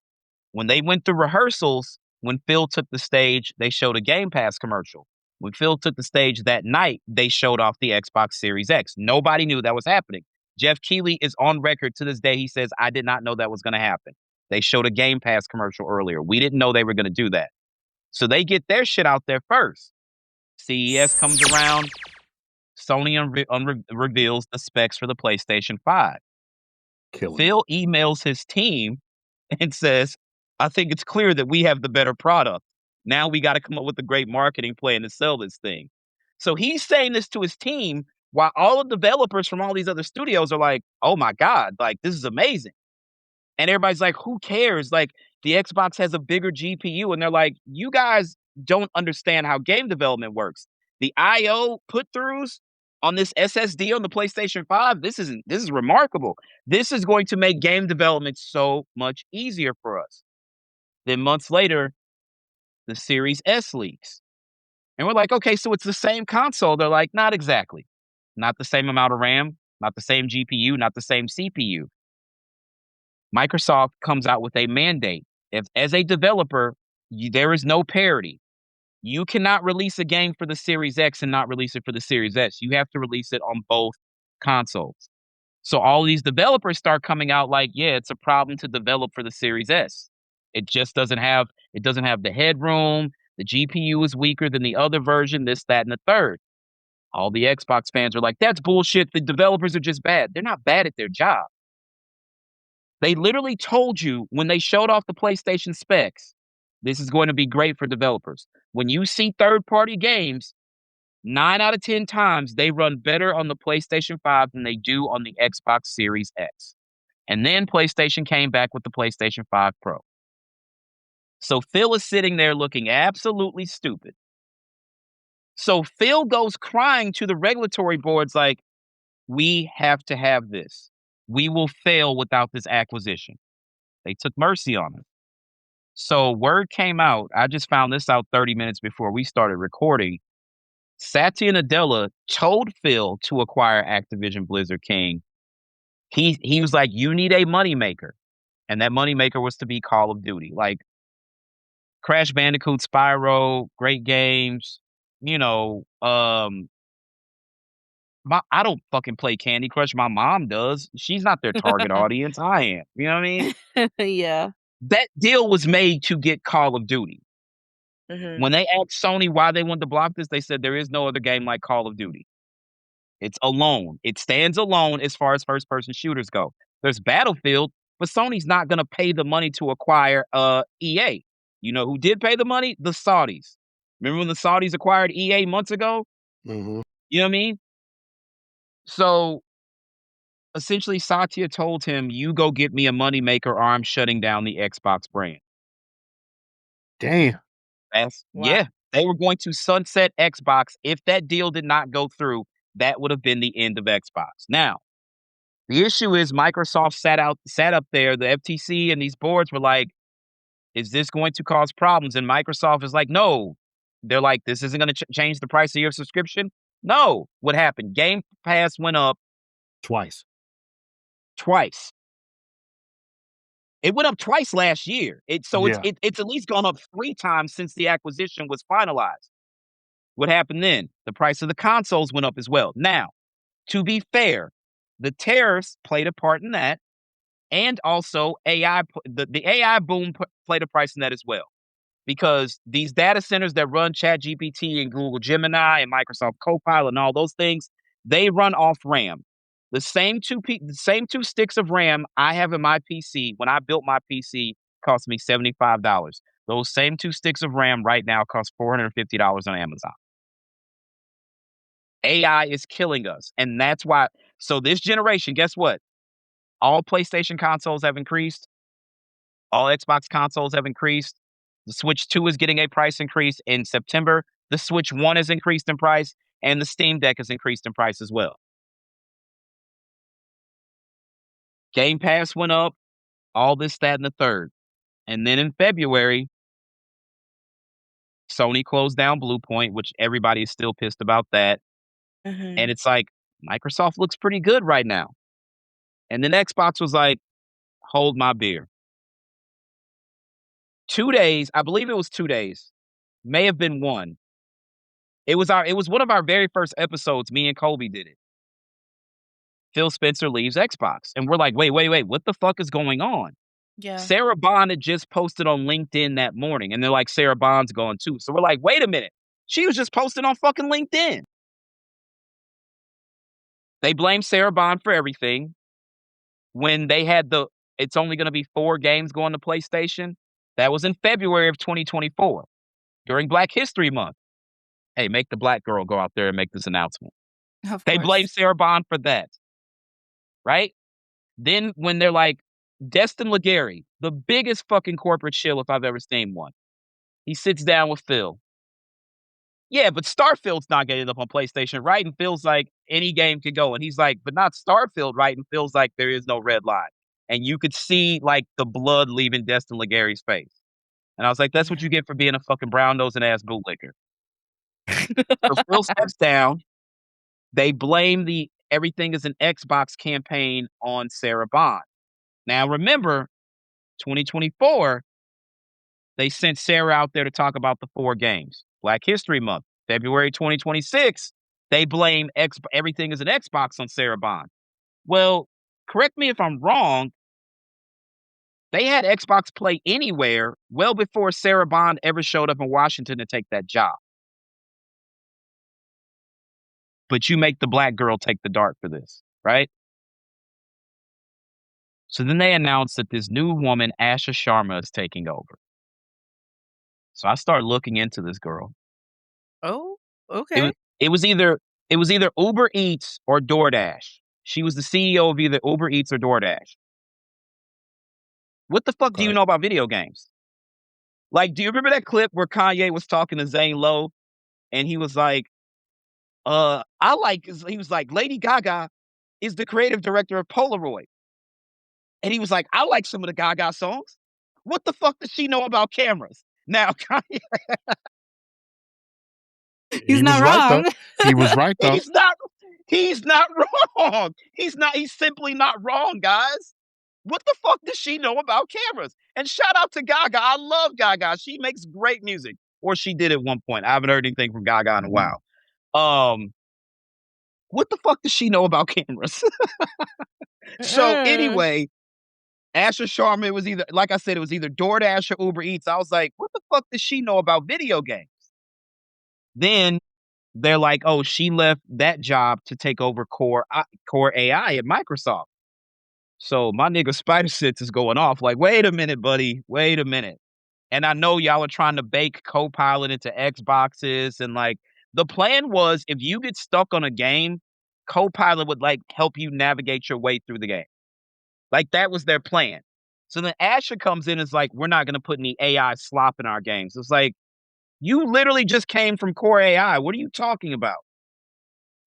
When they went through rehearsals, when Phil took the stage, they showed a Game Pass commercial. When Phil took the stage that night, they showed off the Xbox Series X. Nobody knew that was happening. Jeff Keighley is on record to this day. He says, I did not know that was going to happen. They showed a Game Pass commercial earlier. We didn't know they were going to do that. So they get their shit out there first. CES comes around. Sony reveals the specs for the PlayStation 5. Killing. Phil emails his team and says, I think it's clear that we have the better product. Now we got to come up with a great marketing plan to sell this thing. So he's saying this to his team while all the developers from all these other studios are like, oh my God, like this is amazing. And everybody's like, who cares? Like the Xbox has a bigger GPU. And they're like, you guys don't understand how game development works. The IO put throughs on this SSD on the PlayStation 5, this is remarkable. This is going to make game development so much easier for us. Then months later, the Series S leaks. And we're like, okay, so it's the same console. They're like, not exactly. Not the same amount of RAM, not the same GPU, not the same CPU. Microsoft comes out with a mandate. If, as a developer, there is no parity. You cannot release a game for the Series X and not release it for the Series S. You have to release it on both consoles. So all these developers start coming out like, yeah, it's a problem to develop for the Series S. It just doesn't have the headroom. The GPU is weaker than the other version, this, that, and the third. All the Xbox fans are like, that's bullshit. The developers are just bad. They're not bad at their job. They literally told you when they showed off the PlayStation specs, this is going to be great for developers. When you see third-party games, 9 out of 10 times they run better on the PlayStation 5 than they do on the Xbox Series X. And then PlayStation came back with the PlayStation 5 Pro. So Phil is sitting there looking absolutely stupid. So Phil goes crying to the regulatory boards like, we have to have this. We will fail without this acquisition. They took mercy on him. So word came out. I just found this out 30 minutes before we started recording. Satya Nadella told Phil to acquire Activision Blizzard King. He was like, you need a moneymaker. And that moneymaker was to be Call of Duty. Like Crash Bandicoot, Spyro, great games. You know, I don't fucking play Candy Crush. My mom does. She's not their target audience. I am. You know what I mean? Yeah. That deal was made to get Call of Duty. Mhm. When they asked Sony why they wanted to block this, they said there is no other game like Call of Duty. It's alone. It stands alone as far as first-person shooters go. There's Battlefield, but Sony's not going to pay the money to acquire EA. You know who did pay the money? The Saudis. Remember when the Saudis acquired EA months ago? Mm-hmm. You know what I mean? So essentially, Satya told him, you go get me a moneymaker or I'm shutting down the Xbox brand. Damn. Wow. Yeah, they were going to sunset Xbox. If that deal did not go through, that would have been the end of Xbox. Now, the issue is Microsoft sat up there, the FTC and these boards were like, is this going to cause problems? And Microsoft is like, no. They're like, this isn't going to change the price of your subscription? No. What happened? Game Pass went up Twice. It went up twice last year. It's at least gone up 3 times since the acquisition was finalized. What happened then? The price of the consoles went up as well. Now, to be fair, the tariffs played a part in that, and also AI. The AI boom played a price in that as well, because these data centers that run ChatGPT and Google Gemini and Microsoft Copilot and all those things, they run off RAM. The same two sticks of RAM I have in my PC when I built my PC cost me $75. Those same 2 sticks of RAM right now cost $450 on Amazon. AI is killing us, and that's why. So this generation, guess what? All PlayStation consoles have increased. All Xbox consoles have increased. The Switch 2 is getting a price increase in September. The Switch 1 has increased in price, and the Steam Deck has increased in price as well. Game Pass went up, all this, that, and the third. And then in February, Sony closed down Blue Point, which everybody is still pissed about that. Mhm. And it's like, Microsoft looks pretty good right now. And then Xbox was like, hold my beer. 2 days, I believe it was 2 days, may have been 1. It was one of our very first episodes. Me and Colby did it. Phil Spencer leaves Xbox. And we're like, wait, what the fuck is going on? Yeah. Sarah Bond had just posted on LinkedIn that morning, and they're like, Sarah Bond's going too. So we're like, wait a minute. She was just posting on fucking LinkedIn. They blame Sarah Bond for everything. When they had it's only going to be 4 games going to PlayStation. That was in February of 2024 during Black History Month. Hey, make the black girl go out there and make this announcement. Of They blame course. Sarah Bond for that, right? Then when they're like, Destin Legary, the biggest fucking corporate shill if I've ever seen one. He sits down with Phil. Yeah, but Starfield's not getting up on PlayStation, right? And feels like any game could go. And he's like, but not Starfield, right? And feels like there is no red line. And you could see like the blood leaving Destin Legary's face. And I was like, that's what you get for being a fucking brown nosing ass bootlicker. So Phil steps down. They blame the everything is an Xbox campaign on Sarah Bond. Now remember, 2024, they sent Sarah out there to talk about the 4 games. Black History Month, February 2026, they blame everything is an Xbox on Sarah Bond. Well, correct me if I'm wrong, they had Xbox Play Anywhere well before Sarah Bond ever showed up in Washington to take that job. But you make the black girl take the dart for this, right? So then they announced that this new woman, Asha Sharma, is taking over. So I started looking into this girl. Oh, It okay. was it was either Uber Eats or DoorDash. She was the CEO of either Uber Eats or DoorDash. What the fuck do you Okay. know about video games? Like, do you remember that clip where Kanye was talking to Zane Lowe and he was like, he was like, Lady Gaga is the creative director of Polaroid. And he was like, I like some of the Gaga songs. What the fuck does she know about cameras? Now, Kanye, He's He not was right though. wrong. He was right though. he's not wrong. He's simply not wrong, guys. What the fuck does she know about cameras? And shout out to Gaga. I love Gaga. She makes great music. Or she did at one point. I haven't heard anything from Gaga in a while. What the fuck does she know about cameras? So Mm. anyway, Asher Sharma, it was either, like I said, it was either DoorDash or Uber Eats. I was like, what the fuck does she know about video games? Then they're like, oh, she left that job to take over Core AI at Microsoft. So my nigga Spider Sense is going off like, wait a minute, buddy. Wait a minute. And I know y'all are trying to bake Copilot into Xboxes. And like the plan was if you get stuck on a game, Copilot would like help you navigate your way through the game. Like that was their plan. So then Asher comes in and is like, we're not going to put any AI slop in our games. It's like, you literally just came from Core AI. What are you talking about?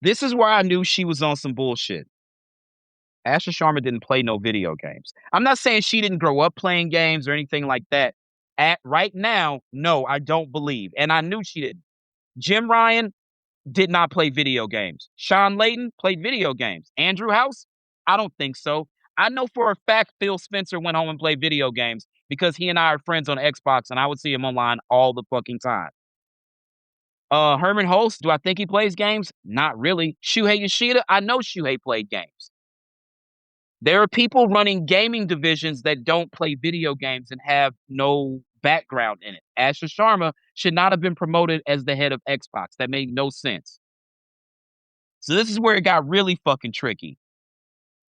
This is where I knew she was on some bullshit. Asha Sharma didn't play no video games. I'm not saying she didn't grow up playing games or anything like that. Right now, no, I don't believe. And I knew she didn't. Jim Ryan did not play video games. Sean Layden played video games. Andrew House? I don't think so. I know for a fact Phil Spencer went home and played video games because he and I are friends on Xbox and I would see him online all the fucking time. Herman Holst, do I think he plays games? Not really. Shuhei Yoshida, I know Shuhei played games. There are people running gaming divisions that don't play video games and have no background in it. Asher Sharma should not have been promoted as the head of Xbox. That made no sense. So this is where it got really fucking tricky.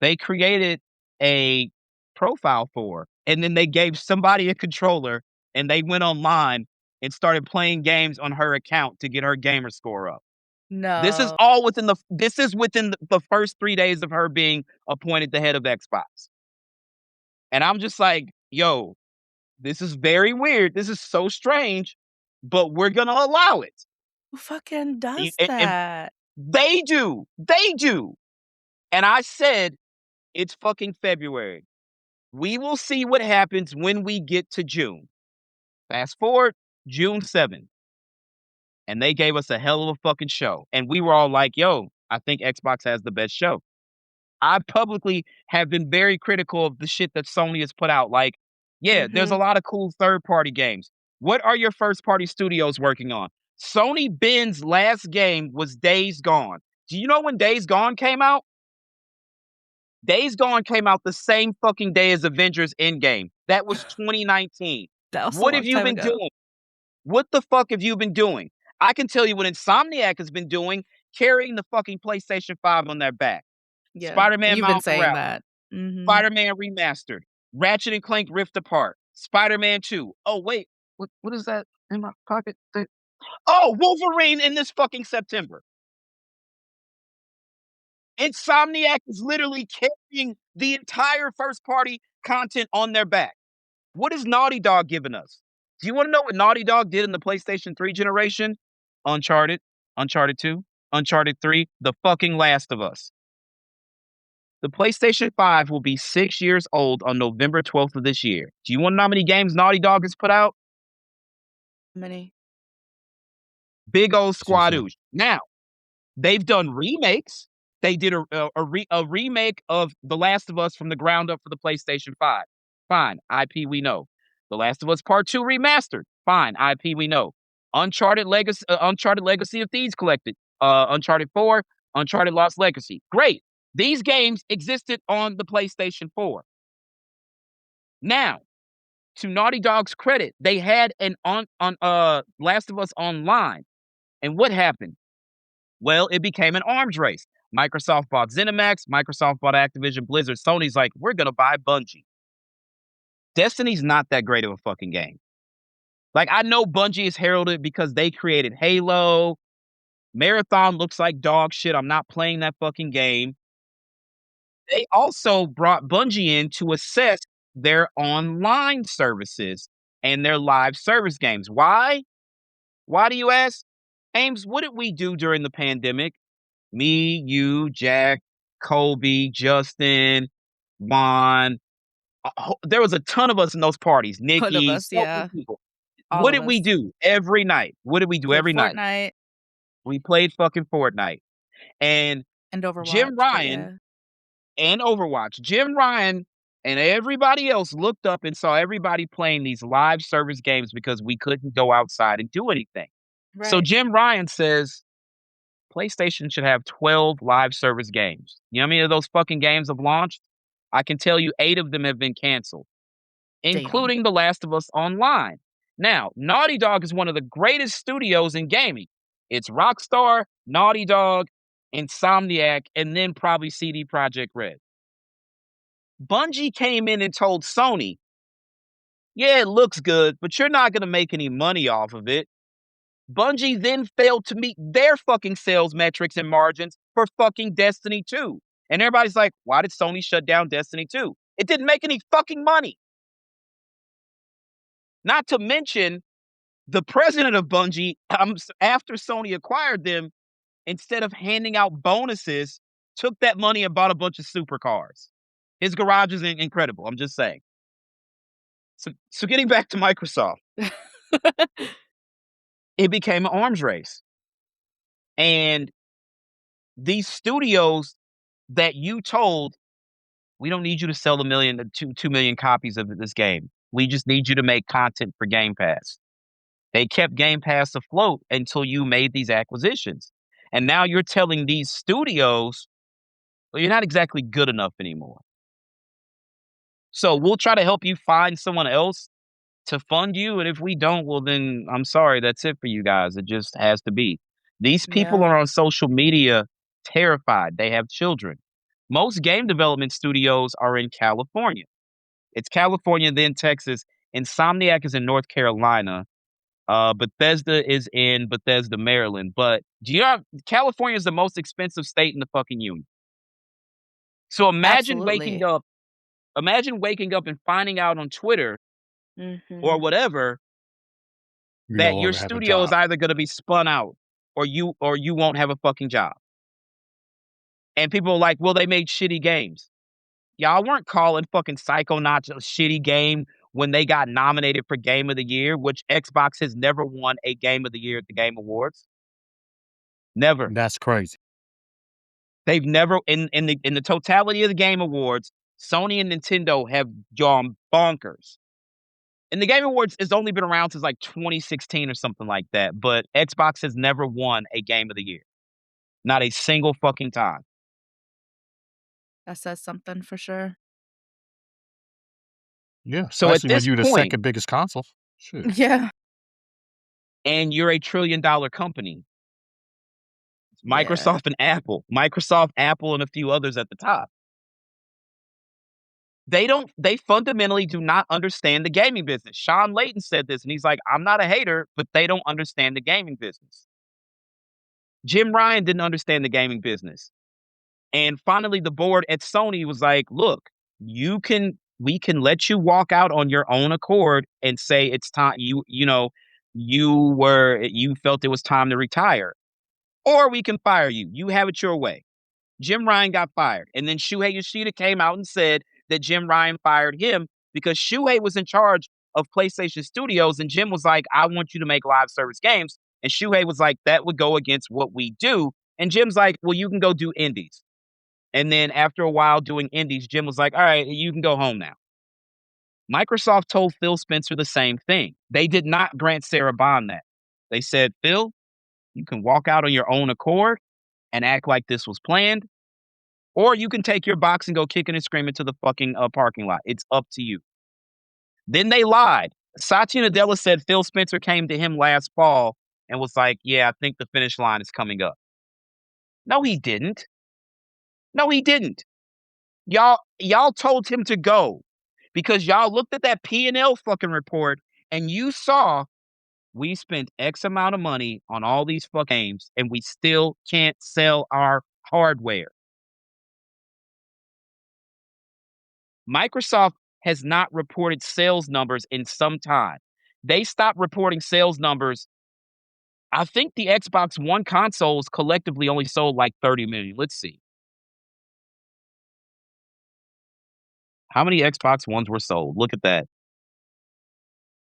They created a profile for her, and then they gave somebody a controller and they went online and started playing games on her account to get her gamer score up. This is No. all within the first 3 days of her being appointed the head of Xbox. And I'm just like, yo, this is very weird. This is so strange, but we're gonna allow it. Who fucking does And that? they do. They do. And I said, it's fucking February. We will see what happens when we get to June. Fast forward, June 7th. And they gave us a hell of a fucking show. And we were all like, yo, I think Xbox has the best show. I publicly have been very critical of the shit that Sony has put out. Like, yeah, there's a lot of cool third-party games. What are your first-party studios working on? Sony Ben's last game was Days Gone. Do you know when Days Gone came out? Days Gone came out the same fucking day as Avengers Endgame. That was 2019. That was a What have long you time been ago. doing? What the fuck have you been doing? I can tell you what Insomniac has been doing, carrying the fucking PlayStation 5 on their back. Yeah, and Spider-Man you've been Miles saying Morales, that. Mhm. Spider-Man Remastered, Ratchet and Clank Rift Apart, Spider-Man 2. Oh, wait, what is that in my pocket? Oh, Wolverine in this fucking September. Insomniac is literally carrying the entire first-party content on their back. What is Naughty Dog giving us? Do you wanna know what Naughty Dog did in the PlayStation 3 generation? Uncharted, Uncharted 2, Uncharted 3, The fucking Last of Us. The PlayStation 5 will be 6 years old on November 12th of this year. Do you wanna know how many games Naughty Dog has put out? Many. Big old See, so squadoosh. Now, they've done remakes. They did a remake of The Last of Us from the ground up for the PlayStation 5. Fine, IP we know. The Last of Us Part 2 remastered. Fine, IP we know. Uncharted Legacy of Thieves collected. Uncharted 4, Uncharted Lost Legacy. Great. These games existed on the PlayStation 4. Now, to Naughty Dog's credit, they had an Last of Us Online. And what happened? Well, it became an arms race. Microsoft bought ZeniMax, Microsoft bought Activision Blizzard, Sony's like, we're gonna buy Bungie. Destiny's not that great of a fucking game. Like, I know Bungie is heralded because they created Halo. Marathon looks like dog shit. I'm not playing that fucking game. They also brought Bungie in to assess their online services and their live service games. Why? Why do you ask? Ames, what did we do during the pandemic? Me, you, Jack, Colby, Justin, Juan. There was a ton of us in those parties. Ton of Nikki, us, so many yeah. people. All What of did we us. do every night? What did we do Played every night? Fortnite We played fucking Fortnite. And and Jim Overwatch, but Ryan yeah. and Overwatch, Jim Ryan and everybody else looked up and saw everybody playing these live service games because we couldn't go outside and do anything. So Right. Jim Ryan says, PlayStation should have 12 live service games. You know how many of those fucking games have launched? I can tell you 8 of them have been canceled, Damn. including The Last of Us Online. Now, Naughty Dog is one of the greatest studios in gaming. It's Rockstar, Naughty Dog, Insomniac, and then probably CD Projekt Red. Bungie came in and told Sony, yeah, it looks good, but you're not going to make any money off of it. Bungie then failed to meet their fucking sales metrics and margins for fucking Destiny 2. And everybody's like, why did Sony shut down Destiny 2? It didn't make any fucking money. Not to mention, the president of Bungie, after Sony acquired them, instead of handing out bonuses, took that money and bought a bunch of supercars. His garage is incredible. I'm just saying. So getting back to Microsoft, it became an arms race. And these studios that you told, we don't need you to sell 2 million copies of this game. We just need you to make content for Game Pass. They kept Game Pass afloat until you made these acquisitions. And now you're telling these studios, well, you're not exactly good enough anymore. So we'll try to help you find someone else to fund you. And if we don't, well, then I'm sorry. That's it for you guys. It just has to be. These people Yeah. are on social media terrified. They have children. Most game development studios are in California. It's California, then Texas. Insomniac is in North Carolina. Bethesda is in Bethesda, Maryland. But California is the most expensive state in the fucking union. So imagine waking Absolutely. up and finding out on Twitter or Mhm. whatever you no that your longer have a studio is job. either going to be spun out or you won't have a fucking job. And people are like, well, they made shitty games. Y'all weren't calling fucking Psychonauts a shitty game when they got nominated for Game of the Year, which Xbox has never won a Game of the Year at the Game Awards. Never. That's crazy. They've never in the totality of the Game Awards, Sony and Nintendo have gone bonkers. And the Game Awards has only been around since like 2016 or something like that, but Xbox has never won a Game of the Year. Not a single fucking time. That says something for sure. Yeah, So at especially when this you're the point, second biggest console. Shit. Yeah. and you're a $1 trillion company, Yeah. Microsoft and Apple, Microsoft, Apple, and a few others at the top. They fundamentally do not understand the gaming business. Sean Layton said this, and he's like, I'm not a hater, but they don't understand the gaming business. Jim Ryan didn't understand the gaming business. And finally, the board at Sony was like, look, we can let you walk out on your own accord and say it's time, you felt it was time to retire. Or we can fire you. You have it your way. Jim Ryan got fired. And then Shuhei Yoshida came out and said that Jim Ryan fired him because Shuhei was in charge of PlayStation Studios. And Jim was like, I want you to make live service games. And Shuhei was like, that would go against what we do. And Jim's like, well, you can go do indies. And then after a while doing indies, Jim was like, all right, you can go home now. Microsoft told Phil Spencer the same thing. They did not grant Sarah Bond that. They said, Phil, you can walk out on your own accord and act like this was planned, or you can take your box and go kicking and screaming to the fucking parking lot. It's up to you. Then they lied. Satya Nadella said Phil Spencer came to him last fall and was like, yeah, I think the finish line is coming up. No, he didn't. No, he didn't. Y'all told him to go because y'all looked at that P&L fucking report and you saw we spent X amount of money on all these fucking games and we still can't sell our hardware. Microsoft has not reported sales numbers in some time. They stopped reporting sales numbers. I think the Xbox One consoles collectively only sold like 30 million. Let's see. How many Xbox Ones were sold? Look at that.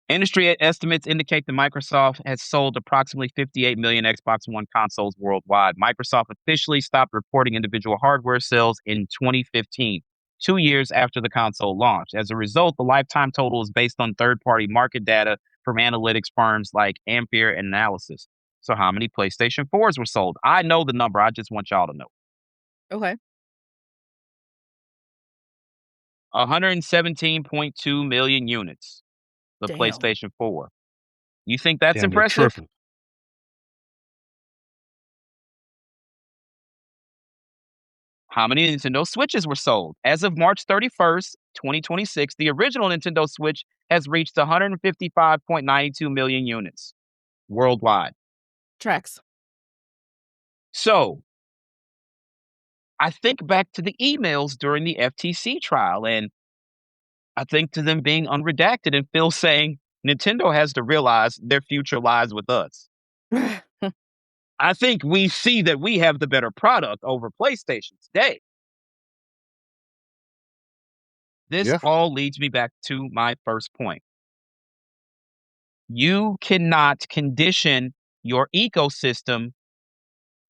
Industry estimates indicate that Microsoft has sold approximately 58 million Xbox One consoles worldwide. Microsoft officially stopped reporting individual hardware sales in 2015, 2 years after the console launched. As a result, the lifetime total is based on third-party market data from analytics firms like Ampere Analysis. So how many PlayStation 4s were sold? I know the number. I just want y'all to know. Okay. 117.2 million units. The Damn. PlayStation 4. You think that's Damn, they're impressive? tripping. How many Nintendo Switches were sold? As of March 31st, 2026, the original Nintendo Switch has reached 155.92 million units worldwide. Tracks. So I think back to the emails during the FTC trial, and I think to them being unredacted and Phil saying Nintendo has to realize their future lies with us. I think we see that we have the better product over PlayStation today. This Yeah. all leads me back to my first point. You cannot condition your ecosystem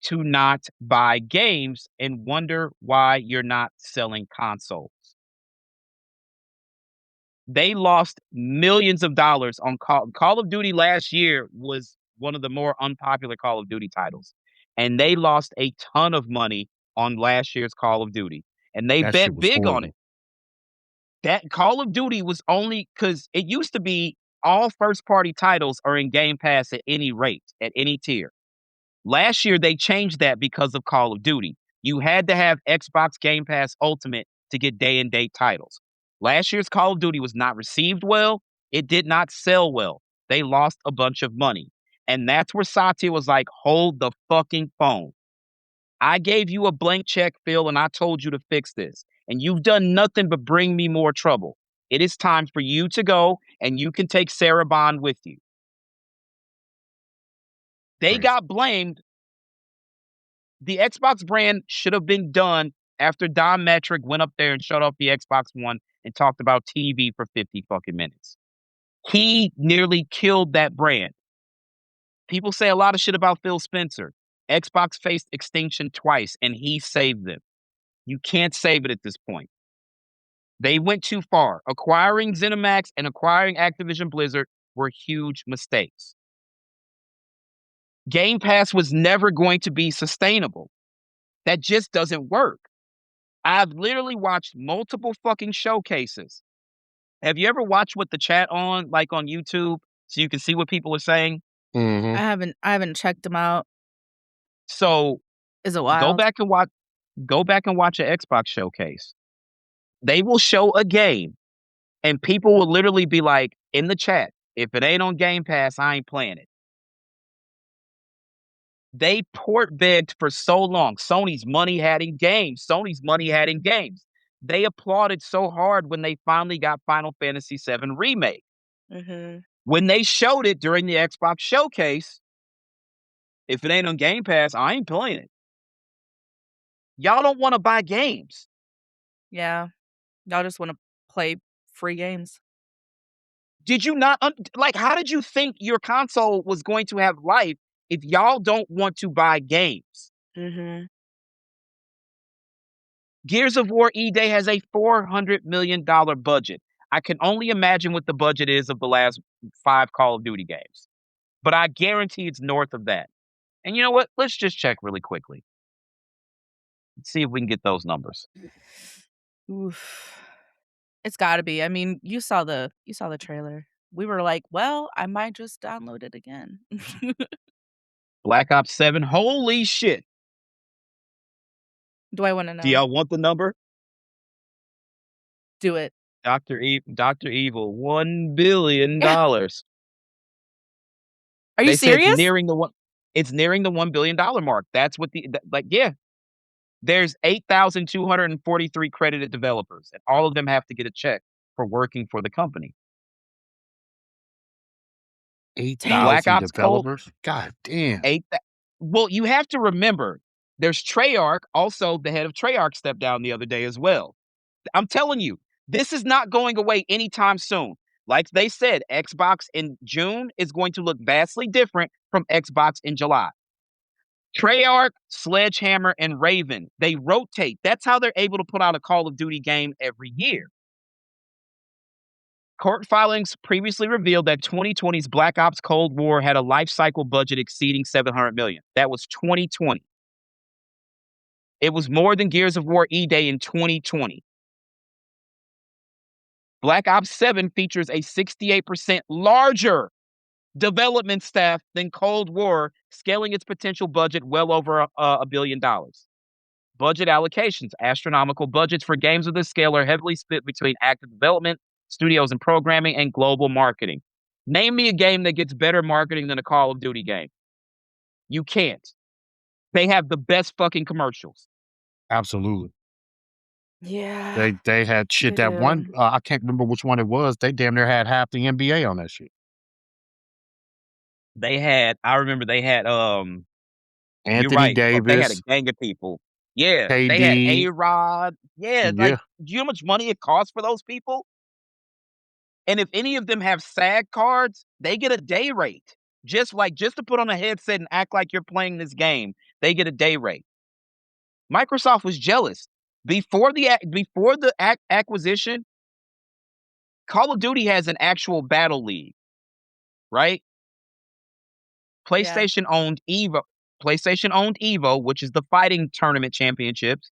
to not buy games and wonder why you're not selling consoles. They lost millions of dollars on Call of Duty last year was one of the more unpopular Call of Duty titles. And they lost a ton of money on last year's Call of Duty. And they That shit bet was big on horrible. it. That Call of Duty was only because it used to be all first party titles are in Game Pass at any rate, at any tier. Last year, they changed that because of Call of Duty. You had to have Xbox Game Pass Ultimate to get day and date titles. Last year's Call of Duty was not received well. It did not sell well. They lost a bunch of money. And that's where Satya was like, hold the fucking phone. I gave you a blank check, Phil, and I told you to fix this. And you've done nothing but bring me more trouble. It is time for you to go, and you can take Sarah Bond with you. They Crazy. got blamed. The Xbox brand should have been done after Don Metric went up there and shut off the Xbox One and talked about TV for 50 fucking minutes. He nearly killed that brand. People say a lot of shit about Phil Spencer. Xbox faced extinction twice, and he saved them. You can't save it at this point. They went too far. Acquiring ZeniMax and acquiring Activision Blizzard were huge mistakes. Game Pass was never going to be sustainable. That just doesn't work. I've literally watched multiple fucking showcases. Have you ever watched what the chat on, like, on YouTube, so you can see what people are saying? Mhm. I haven't checked them out. So, Is it go wild? back and watch an Xbox showcase. They will show a game, and people will literally be like, in the chat, "If it ain't on Game Pass, I ain't playing it." They port begged for so long. Sony's money had in games. Sony's money had in games. They applauded so hard when they finally got Final Fantasy VII Remake. Mhm. When they showed it during the Xbox showcase, if it ain't on Game Pass, I ain't playing it. Y'all don't want to buy games. Yeah. Y'all just wanna play free games. Did you not like, how did you think your console was going to have life if y'all don't want to buy games? Mhm. Gears of War E-Day has a $400 million budget. I can only imagine what the budget is of the last 5 Call of Duty games, but I guarantee it's north of that. And you know what? Let's just check really quickly. Let's see if we can get those numbers. Oof. It's gotta be. I mean, you saw the trailer. We were like, "Well, I might just download it again." Black Ops 7, holy shit. Do I wanna Do know? y'all want the number? Do it. Dr. Evil, $1 billion. Are you They say serious? it's nearing the $1 billion mark. That's what like, yeah. There's 8,243 credited developers, and all of them have to get a check for working for the company. Dang. Black 8,000 Ops Cold, developers? God damn. eight. Well, you have to remember, there's Treyarch. Also, the head of Treyarch stepped down the other day as well. I'm telling you, this is not going away anytime soon. Like they said, Xbox in June is going to look vastly different from Xbox in July. Treyarch, Sledgehammer, and Raven, they rotate. That's how they're able to put out a Call of Duty game every year. Court filings previously revealed that 2020's Black Ops Cold War had a life cycle budget exceeding $700 million. That was 2020. It was more than Gears of War E-Day in 2020. Black Ops 7 features a 68% larger development staff than Cold War, scaling its potential budget well over $1 billion. Budget allocations. Astronomical budgets for games of this scale are heavily split between active development, studios and programming, and global marketing. Name me a game that gets better marketing than a Call of Duty game. You can't. They have the best fucking commercials. Absolutely. Yeah, They had shit they that one, do. I can't remember which one it was. They damn near had half the NBA on that shit. I remember they had, you're Anthony right. They had a Davis, gang of people. Yeah, they had KD. A-Rod. Yeah, like, Yeah, do you know how much money it costs for those people? And if any of them have SAG cards, they get a day rate. Just to put on a headset and act like you're playing this game, they get a day rate. Microsoft was jealous. Before the acquisition, Call of Duty has an actual battle league, right? Yeah. PlayStation owned Evo. PlayStation owned Evo, which is the fighting tournament championships,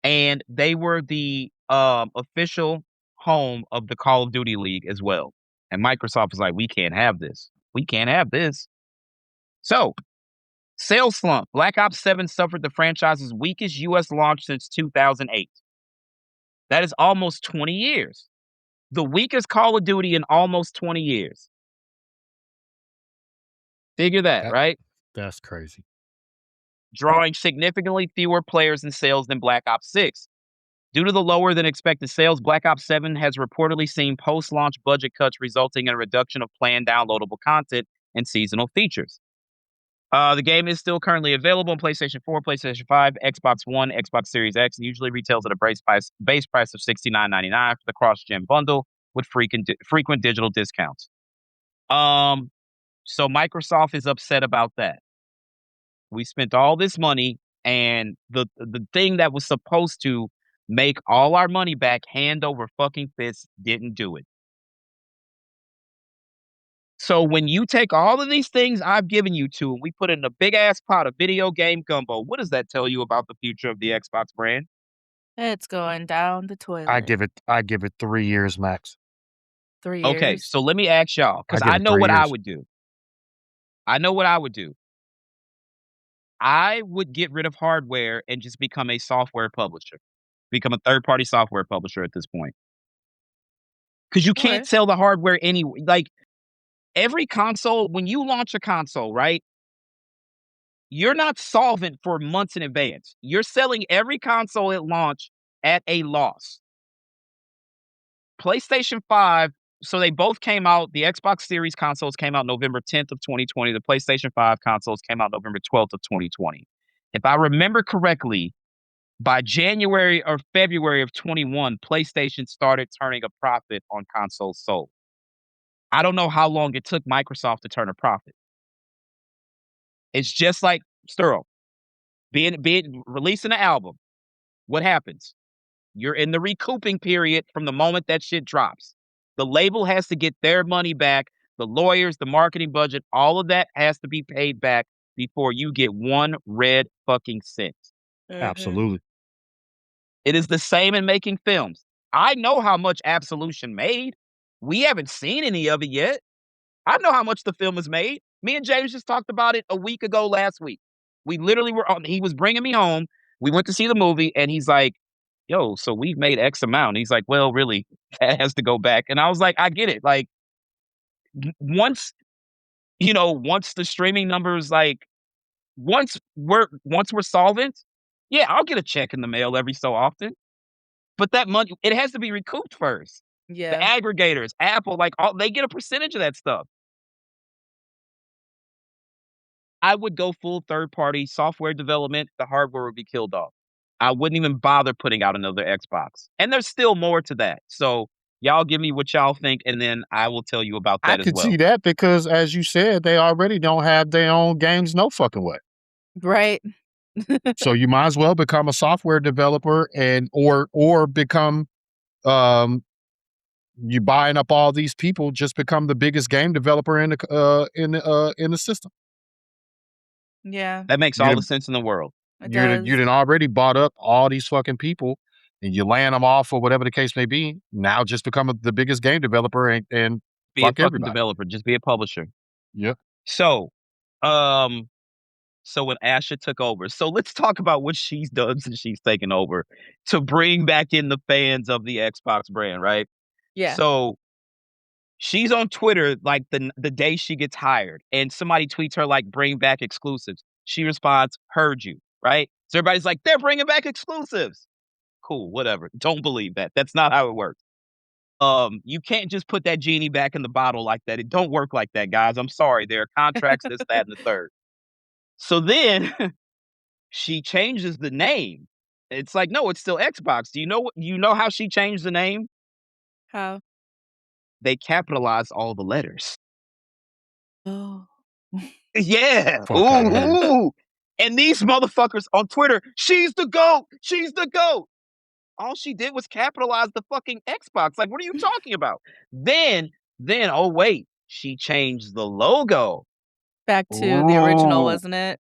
and they were the official home of the Call of Duty League as well. And Microsoft was like, we can't have this. We can't have this. So, sales slump. Black Ops 7 suffered the franchise's weakest US launch since 2008. That is almost 20 years. The weakest Call of Duty in almost 20 years. Figure that, that right? that's crazy. Drawing significantly fewer players and sales than Black Ops 6. Due to the lower than expected sales, Black Ops 7 has reportedly seen post launch budget cuts, resulting in a reduction of planned downloadable content and seasonal features. The game is still currently available on PlayStation 4, PlayStation 5, Xbox One, Xbox Series X, and usually retails at a base price of $69.99 for the cross-gen bundle with frequent digital discounts. So Microsoft is upset about that. We spent all this money, and the thing that was supposed to make all our money back hand over fucking fist didn't do it. So when you take all of these things I've given you to and we put it in a big ass pot of video game gumbo, what does that tell you about the future of the Xbox brand? It's going down the toilet. I give it 3 years max. 3 Okay, years. so let me ask y'all, I because give I it know 3 what I years. would do. I know what I would do. I would get rid of hardware and just become a software publisher. Become a third-party software publisher at this point. Because you can't Okay. sell the hardware like, every console when you launch a console, right? You're not solvent for months in advance. You're selling every console at launch at a loss. PlayStation 5, so they both came out. The Xbox Series consoles came out November 10th of 2020. The PlayStation 5 consoles came out November 12th of 2020. If I remember correctly, by January or February of 21, PlayStation started turning a profit on consoles sold. I don't know how long it took Microsoft to turn a profit. It's just like Sterl being releasing an album. What happens? You're in the recouping period from the moment that shit drops. The label has to get their money back. The lawyers, the marketing budget, all of that has to be paid back before you get one red fucking cent. Mhm. Absolutely. It is the same in making films. I know how much Absolution made. We haven't seen any of it yet. I know how much the film is made. Me and James just talked about it a week ago last week. We literally were on, he was bringing me home. We went to see the movie and he's like, yo, so we've made X amount. And he's like, well, really, that has to go back. And I was like, I get it. Like, once, once the streaming numbers, like, once we're solvent, yeah, I'll get a check in the mail every so often. But that money, it has to be recouped first. The Yeah. aggregators, Apple, like, all they get a percentage of that stuff. I would go full third party software development. The hardware would be killed off. I wouldn't even bother putting out another Xbox. And there's still more to that. So y'all give me what y'all think, and then I will tell you about I that as could see well. that because, as you said, they already don't have their own games no fucking way. Right. So you might as well become a software developer and or become you buying up all these people, just become the biggest game developer in the system. Yeah, That makes You all the done, sense in the world. it does. already bought up all these fucking people, and you land them off or whatever the case may be. Now just become the biggest game developer and Be a fuck fucking everybody. developer. Just be a publisher. Yep. So, um, so when Asha took over, so let's talk about what she's done since she's taken over to bring back in the fans of the Xbox brand, right? Yeah. So she's on Twitter like the day she gets hired, and somebody tweets her like, "Bring back exclusives." She responds, "Heard you," right? So everybody's like, "They're bringing back exclusives." Cool, whatever. Don't believe that. That's not how it works. You can't just put that genie back in the bottle like that. It don't work like that, guys. I'm sorry. There are contracts, this, that, and the third. So then she changes the name. It's like, no, it's still Xbox. Do you know how she changed the name? How? They capitalized all the letters. Oh. Yeah. Fuck out of here. Ooh. And these motherfuckers on Twitter, she's the GOAT. She's the GOAT. All she did was capitalize the fucking Xbox. Like, what are you talking about? Then, oh wait, she changed the logo. Back to the original, Ooh. wasn't it?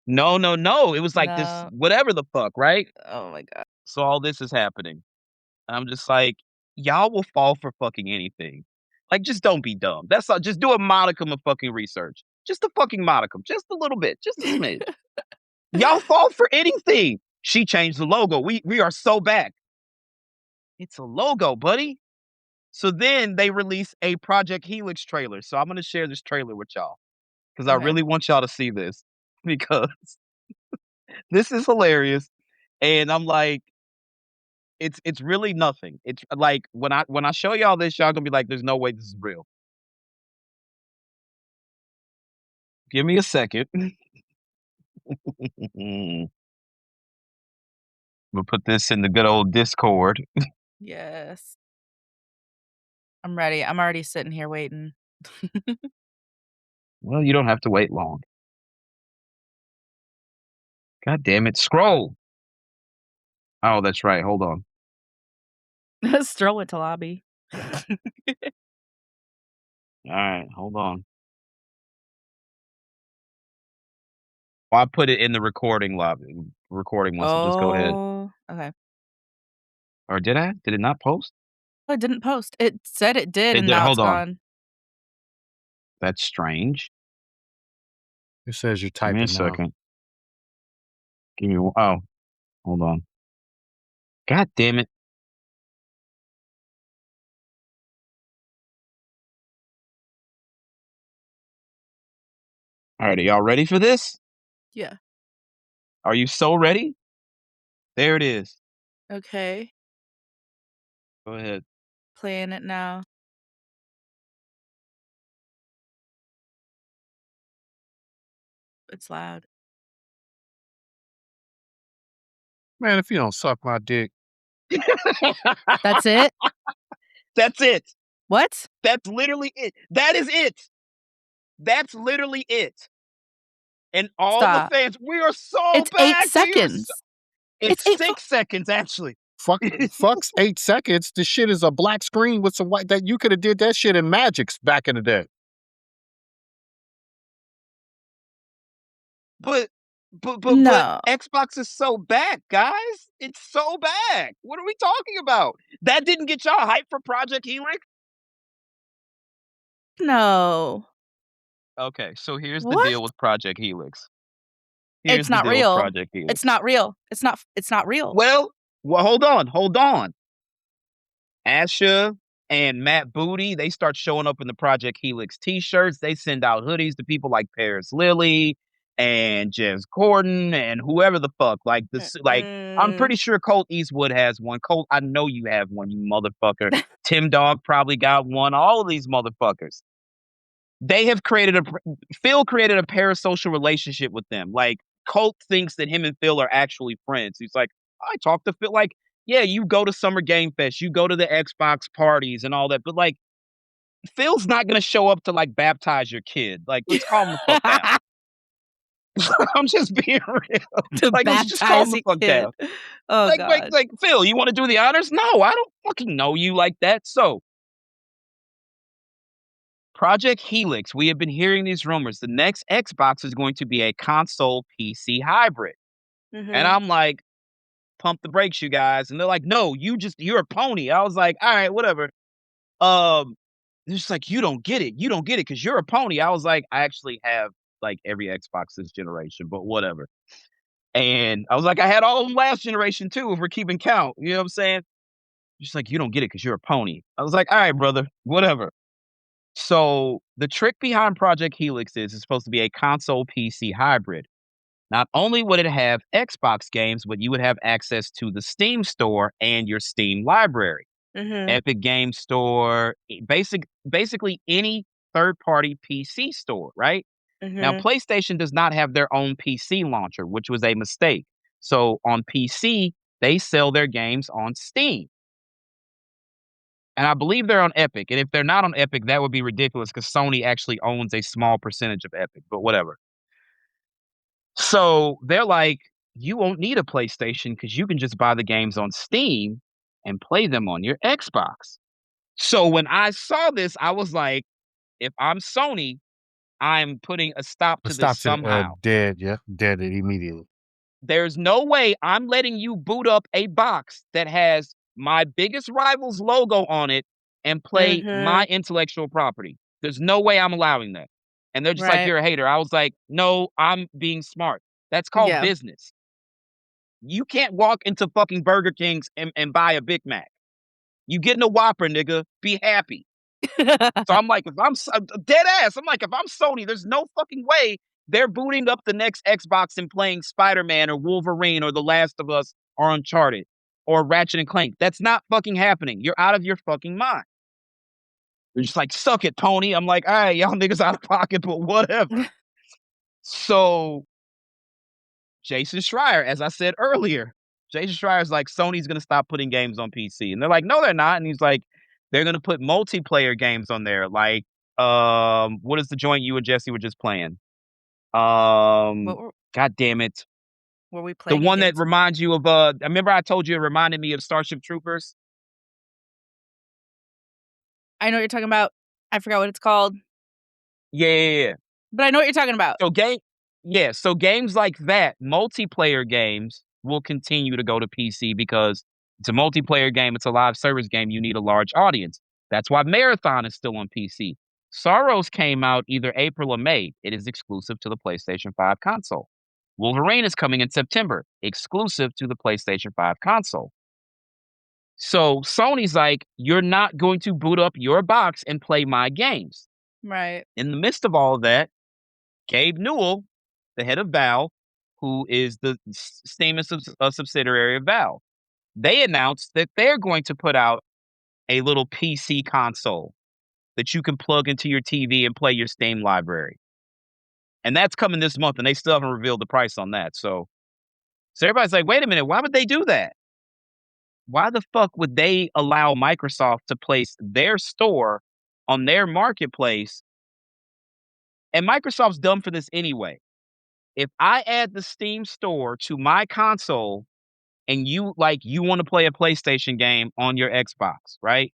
No, no, no. It was like this, No. whatever the fuck, right? Oh my god. So all this is happening. I'm just like, y'all will fall for fucking anything. Like, just don't be dumb. That's all. Just do a modicum of fucking research. Just a fucking modicum. Just a little bit. Just a smidge. Y'all fall for anything. She changed the logo. We are so back. It's a logo, buddy. So then they release a Project Helix trailer. So I'm gonna share this trailer with y'all because I Okay. really want y'all to see this because this is hilarious. And I'm like, it's really nothing. It's like when I show y'all this, y'all gonna be like, there's no way this is real. Give me a second. We'll put this in the good old Discord. Yes. I'm ready. I'm already sitting here waiting. Well, you don't have to wait long. God damn it. Scroll. Oh, that's right. Hold on. Stroll it to lobby. All right, hold on. Well, I put it in the recording lobby recording one, so just go ahead. Oh, okay. Or did I? Did it not post? Oh, it didn't post. It said it did, It and did. now it's Hold on. gone. That's strange. It says you're Give me a typing now. second. Give me. Oh, hold on. God damn it. All right, are y'all ready for this? Yeah. Are you so ready? There it is. Okay. Go ahead. Playing it now. It's loud. Man, if you don't suck my dick. That's it? That's it. What? That's literally it. That is it. That's literally it. And all the Stop. fans, we are so It's 8 back. seconds. It's It's 6 seconds, actually. Fucks 8 seconds. The shit is a black screen with some white. That you could have did that shit in Magic's back in the day. But No. Xbox is so back, guys. It's so back. What are we talking about? That didn't get y'all hyped for Project Helix? No. Okay, so here's the What? deal with Project Helix. It's not With real. Project Helix. It's not real. It's not real. Well, hold on. Asha and Matt Booty, they start showing up in the Project Helix t-shirts. They send out hoodies to people like Paris Lily and Jez Corden and whoever the fuck. Like I'm pretty sure Colt Eastwood has one. Colt, I know you have one, you motherfucker. Tim Dog probably got one. All of these motherfuckers. They have Phil created a parasocial relationship with them. Like Colt thinks that him and Phil are actually friends. He's like, I talk to Phil. Like, yeah, you go to Summer Game Fest, you go to the Xbox parties and all that, but like, Phil's not gonna show up to like baptize your kid. Like, let's calm the fuck down. I'm just being real. To Like, let's just calm baptize the a fuck kid. down. Oh God. Like, Phil, you want to do the honors? No, I don't fucking know you like that. So, Project Helix, we have been hearing these rumors. The next Xbox is going to be a console PC hybrid. And I'm like, pump the brakes, you guys. And they're like, no, you're a pony. I was like, all right, whatever. They're just like, you don't get it. You don't get it because you're a pony. I was like, I actually have like every Xbox this generation, but whatever. And I was like, I had all of them last generation too, if we're keeping count. You know what I'm saying? Just like, you don't get it because you're a pony. I was like, all right, brother, whatever. So the trick behind Project Helix is it's supposed to be a console PC hybrid. Not only would it have Xbox games, but you would have access to the Steam store and your Steam library. Epic Game Store, basically any third-party PC store, right? Now, PlayStation does not have their own PC launcher, which was a mistake. So on PC, they sell their games on Steam. And I believe they're on Epic. And if they're not on Epic, that would be ridiculous because Sony actually owns a small percentage of Epic, but whatever. So they're like, you won't need a PlayStation because you can just buy the games on Steam and play them on your Xbox. So when I saw this, I was like, if I'm Sony, I'm putting a stop to this somehow. Dead it immediately. There's no way I'm letting you boot up a box that has my biggest rival's logo on it and play my intellectual property. There's no way I'm allowing that. And they're just like, you're a hater. I was like, no, I'm being smart. That's called business. You can't walk into fucking Burger King's and buy a Big Mac. You getting a Whopper, nigga. Be happy. So I'm like, if I'm dead ass, I'm like, if I'm Sony, there's no fucking way they're booting up the next Xbox and playing Spider-Man or Wolverine or The Last of Us or Uncharted or Ratchet and Clank. That's not fucking happening. You're out of your fucking mind. They're just like, suck it, Tony. I'm like, all right, y'all niggas out of pocket, but whatever. So Jason Schreier, as I said earlier, Jason Schreier's like, Sony's going to stop putting games on PC. And they're like, no, they're not. And he's like, they're going to put multiplayer games on there. Like, what is the joint you and Jesse were just playing? God damn it. Were we The playing one that reminds you of, I remember I told you it reminded me of Starship Troopers. I know what you're talking about. I forgot what it's called. Yeah. But I know what you're talking about. So games like that, multiplayer games, will continue to go to PC because It's a multiplayer game. It's a live service game. You need a large audience. That's why Marathon is still on PC. Sorrows came out either April or May. It is exclusive to the PlayStation 5 console. Wolverine is coming in September, exclusive to the PlayStation 5 console. So Sony's like, you're not going to boot up your box and play my games. Right. In the midst of all of that, Gabe Newell, the head of Valve, who is the Steam is a subsidiary of Valve, they announced that they're going to put out a little PC console that you can plug into your TV and play your Steam library. And that's coming this month, and they still haven't revealed the price on that. So everybody's like, wait a minute, why would they do that? Why the fuck would they allow Microsoft to place their store on their marketplace? And Microsoft's dumb for this anyway. If I add the Steam store to my console and you want to play a PlayStation game on your Xbox, right?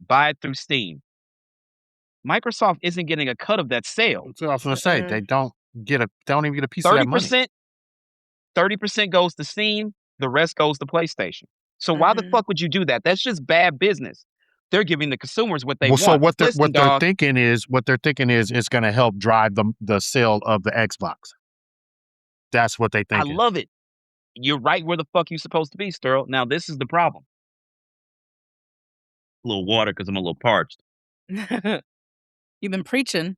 Buy it through Steam. Microsoft isn't getting a cut of that sale. That's what I was going to say. They don't even get a piece of that money. 30% goes to Steam, the rest goes to PlayStation. So why the fuck would you do that? That's just bad business. They're giving the consumers what they want. So what they're thinking is it's going to help drive the sale of the Xbox. That's what they think. I love it. You're right where the fuck you're supposed to be, Sterl. Now this is the problem. A little water because I'm a little parched. You've been preaching.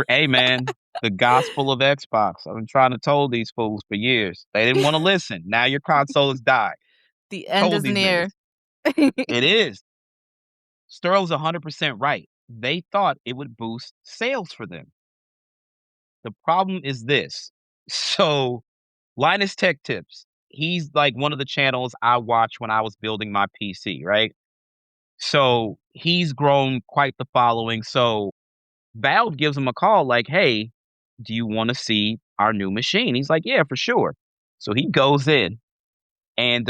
Hey man, the gospel of Xbox. I've been trying to tell these fools for years. They didn't want to listen. Now your console has died. The end is near. It is. Sterl's 100% right. They thought it would boost sales for them. The problem is this. So Linus Tech Tips, he's like one of the channels I watched when I was building my PC, right? So he's grown quite the following. So Valve gives him a call like, hey, do you want to see our new machine? He's like, yeah, for sure. So he goes in and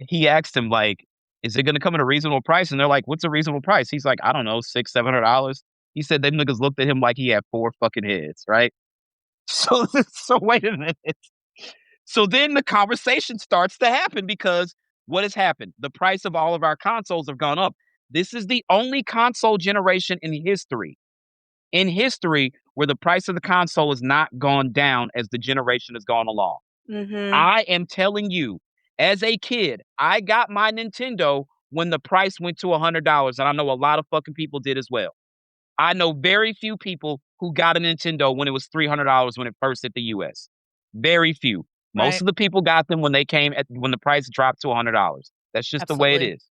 he asked him like, is it going to come at a reasonable price? And they're like, what's a reasonable price? He's like, I don't know, $600-$700. He said them niggas looked at him like he had 4 fucking heads, right? So wait a minute. So then the conversation starts to happen because what has happened? The price of all of our consoles have gone up. This is the only console generation in history where the price of the console has not gone down as the generation has gone along. I am telling you, as a kid, I got my Nintendo when the price went to $100, and I know a lot of fucking people did as well. I know very few people who got a Nintendo when it was $300 when it first hit the US. Very few. Most of the people got them when when the price dropped to $100. That's just the way it is.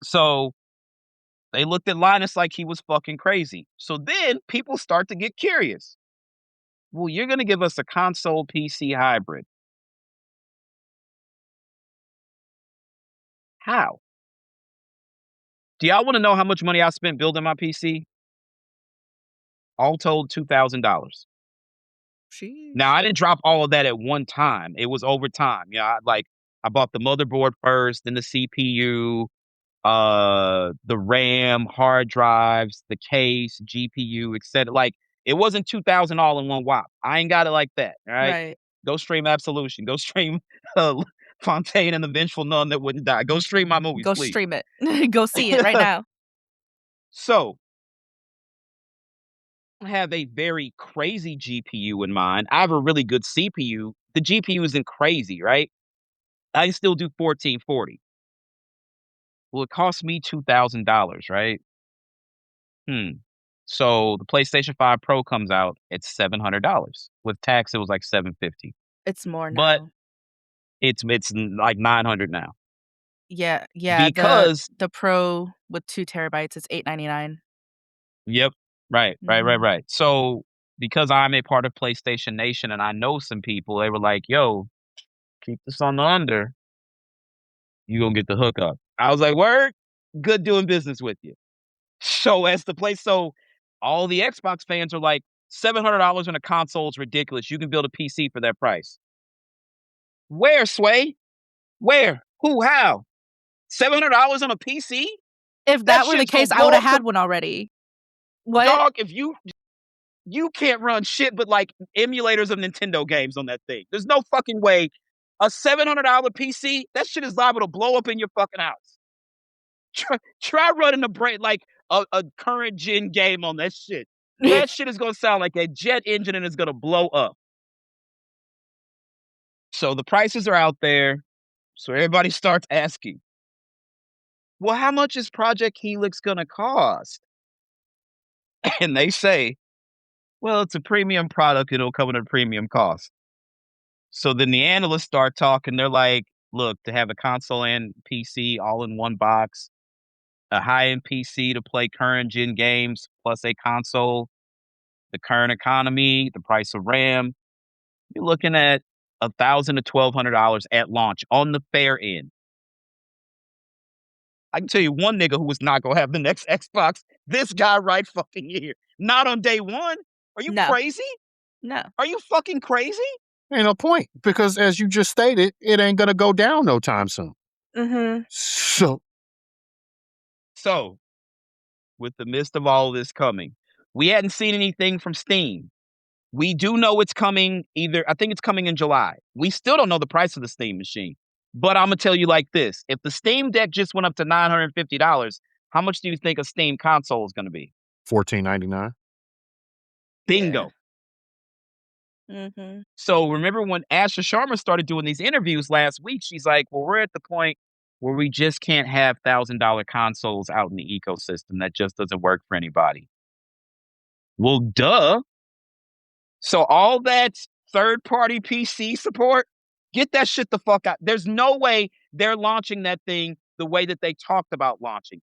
So they looked at Linus like he was fucking crazy. So then people start to get curious. Well, you're going to give us a console PC hybrid. How? Do y'all want to know how much money I spent building my PC? All told, $2,000. Now, I didn't drop all of that at one time. It was over time. I bought the motherboard first, then the CPU, the RAM, hard drives, the case, GPU, etc. Like, it wasn't 2,000 all in one whop. I ain't got it like that. All right. Go stream Absolution. Go stream Fontaine and the Vengeful Nun That Wouldn't Die. Go stream my movies. Go please. Stream it. Go see it right now. So I have a very crazy GPU in mind. I have a really good CPU. The GPU isn't crazy, right? I can still do 1440. Well, it cost me $2,000, right? So the PlayStation 5 Pro comes out, it's $700. With tax, it was like $750. It's more now. But it's like $900 now. Yeah. Because the Pro with 2 terabytes is $899. Yep. Right. So because I'm a part of PlayStation Nation and I know some people, they were like, yo, keep this on the under. You gonna get the hookup. I was like, word, good doing business with you. So all the Xbox fans are like, $700 on a console is ridiculous. You can build a PC for that price. Where, Sway? Where? Who? How? $700 on a PC? If that were the case, I would have had one already. What? Dog, if you can't run shit but like emulators of Nintendo games on that thing. There's no fucking way A $700 PC, that shit is liable to blow up in your fucking house. Try running a current gen game on that shit. That shit is gonna sound like a jet engine and it's gonna blow up. So the prices are out there. So everybody starts asking, well, how much is Project Helix gonna cost? And they say, well, it's a premium product. It'll come at a premium cost. So then the analysts start talking. They're like, look, to have a console and PC all in one box, a high-end PC to play current gen games, plus a console, the current economy, the price of RAM, you're looking at $1,000 to $1,200 at launch on the fair end. I can tell you one nigga who was not gonna have the next Xbox this guy right fucking here. Not on day one. Are you crazy? No. Are you fucking crazy? Ain't no point, because as you just stated, it ain't gonna go down no time soon. Mm-hmm. So, with the midst of all of this coming, we hadn't seen anything from Steam. We do know it's coming I think it's coming in July. We still don't know the price of the Steam machine. But I'm going to tell you like this. If the Steam Deck just went up to $950, how much do you think a Steam console is going to be? $14.99. Bingo. Yeah. Mm-hmm. So remember when Asha Sharma started doing these interviews last week, she's like, well, we're at the point where we just can't have $1,000 consoles out in the ecosystem. That just doesn't work for anybody. Well, duh. So all that third-party PC support, get that shit the fuck out. There's no way they're launching that thing the way that they talked about launching.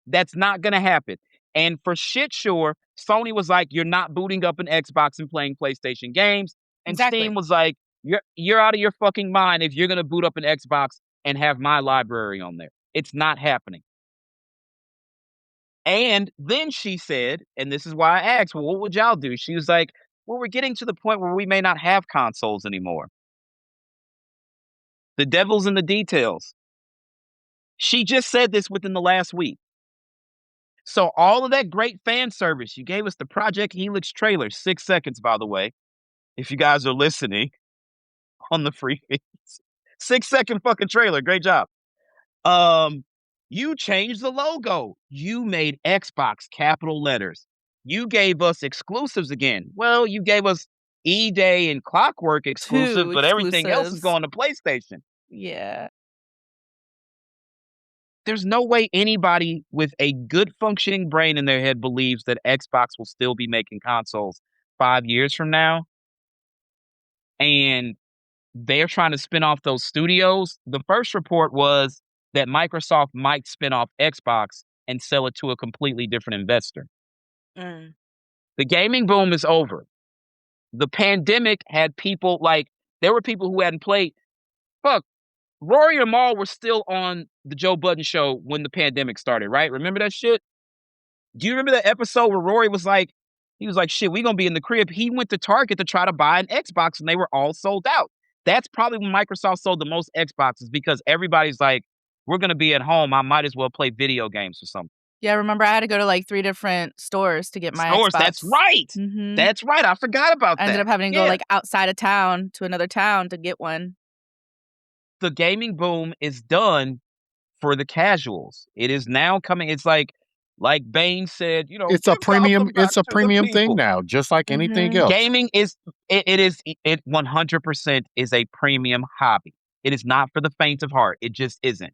That's not going to happen. And for shit sure, Sony was like, you're not booting up an Xbox and playing PlayStation games. And Steam was like, you're out of your fucking mind if you're going to boot up an Xbox and have my library on there. It's not happening. And then she said, and this is why I asked, well, what would y'all do? She was like, well, we're getting to the point where we may not have consoles anymore. The devil's in the details. She just said this within the last week. So all of that great fan service, you gave us the Project Helix trailer, 6 seconds, by the way, if you guys are listening on the free feeds. 6-second fucking trailer. Great job. You changed the logo. You made Xbox capital letters. You gave us exclusives again. Well, you gave us E-Day and Clockwork exclusive, but everything else is going to PlayStation. Yeah. There's no way anybody with a good functioning brain in their head believes that Xbox will still be making consoles 5 years from now. And they're trying to spin off those studios. The first report was that Microsoft might spin off Xbox and sell it to a completely different investor. Mm. The gaming boom is over. The pandemic had people there were people who hadn't played. Fuck, Rory and Mal were still on the Joe Budden show when the pandemic started, right? Remember that shit? Do you remember that episode where Rory was like, shit, we gonna be in the crib. He went to Target to try to buy an Xbox and they were all sold out. That's probably when Microsoft sold the most Xboxes because everybody's like, we're gonna be at home. I might as well play video games or something. Yeah, remember I had to go to 3 different stores to get my Xbox. That's right. Mm-hmm. That's right. I forgot about that. I ended up having to go outside of town to another town to get one. The gaming boom is done for the casuals. It is now coming. It's like Bane said, it's a premium thing now, just like anything else. Gaming is 100% is a premium hobby. It is not for the faint of heart. It just isn't.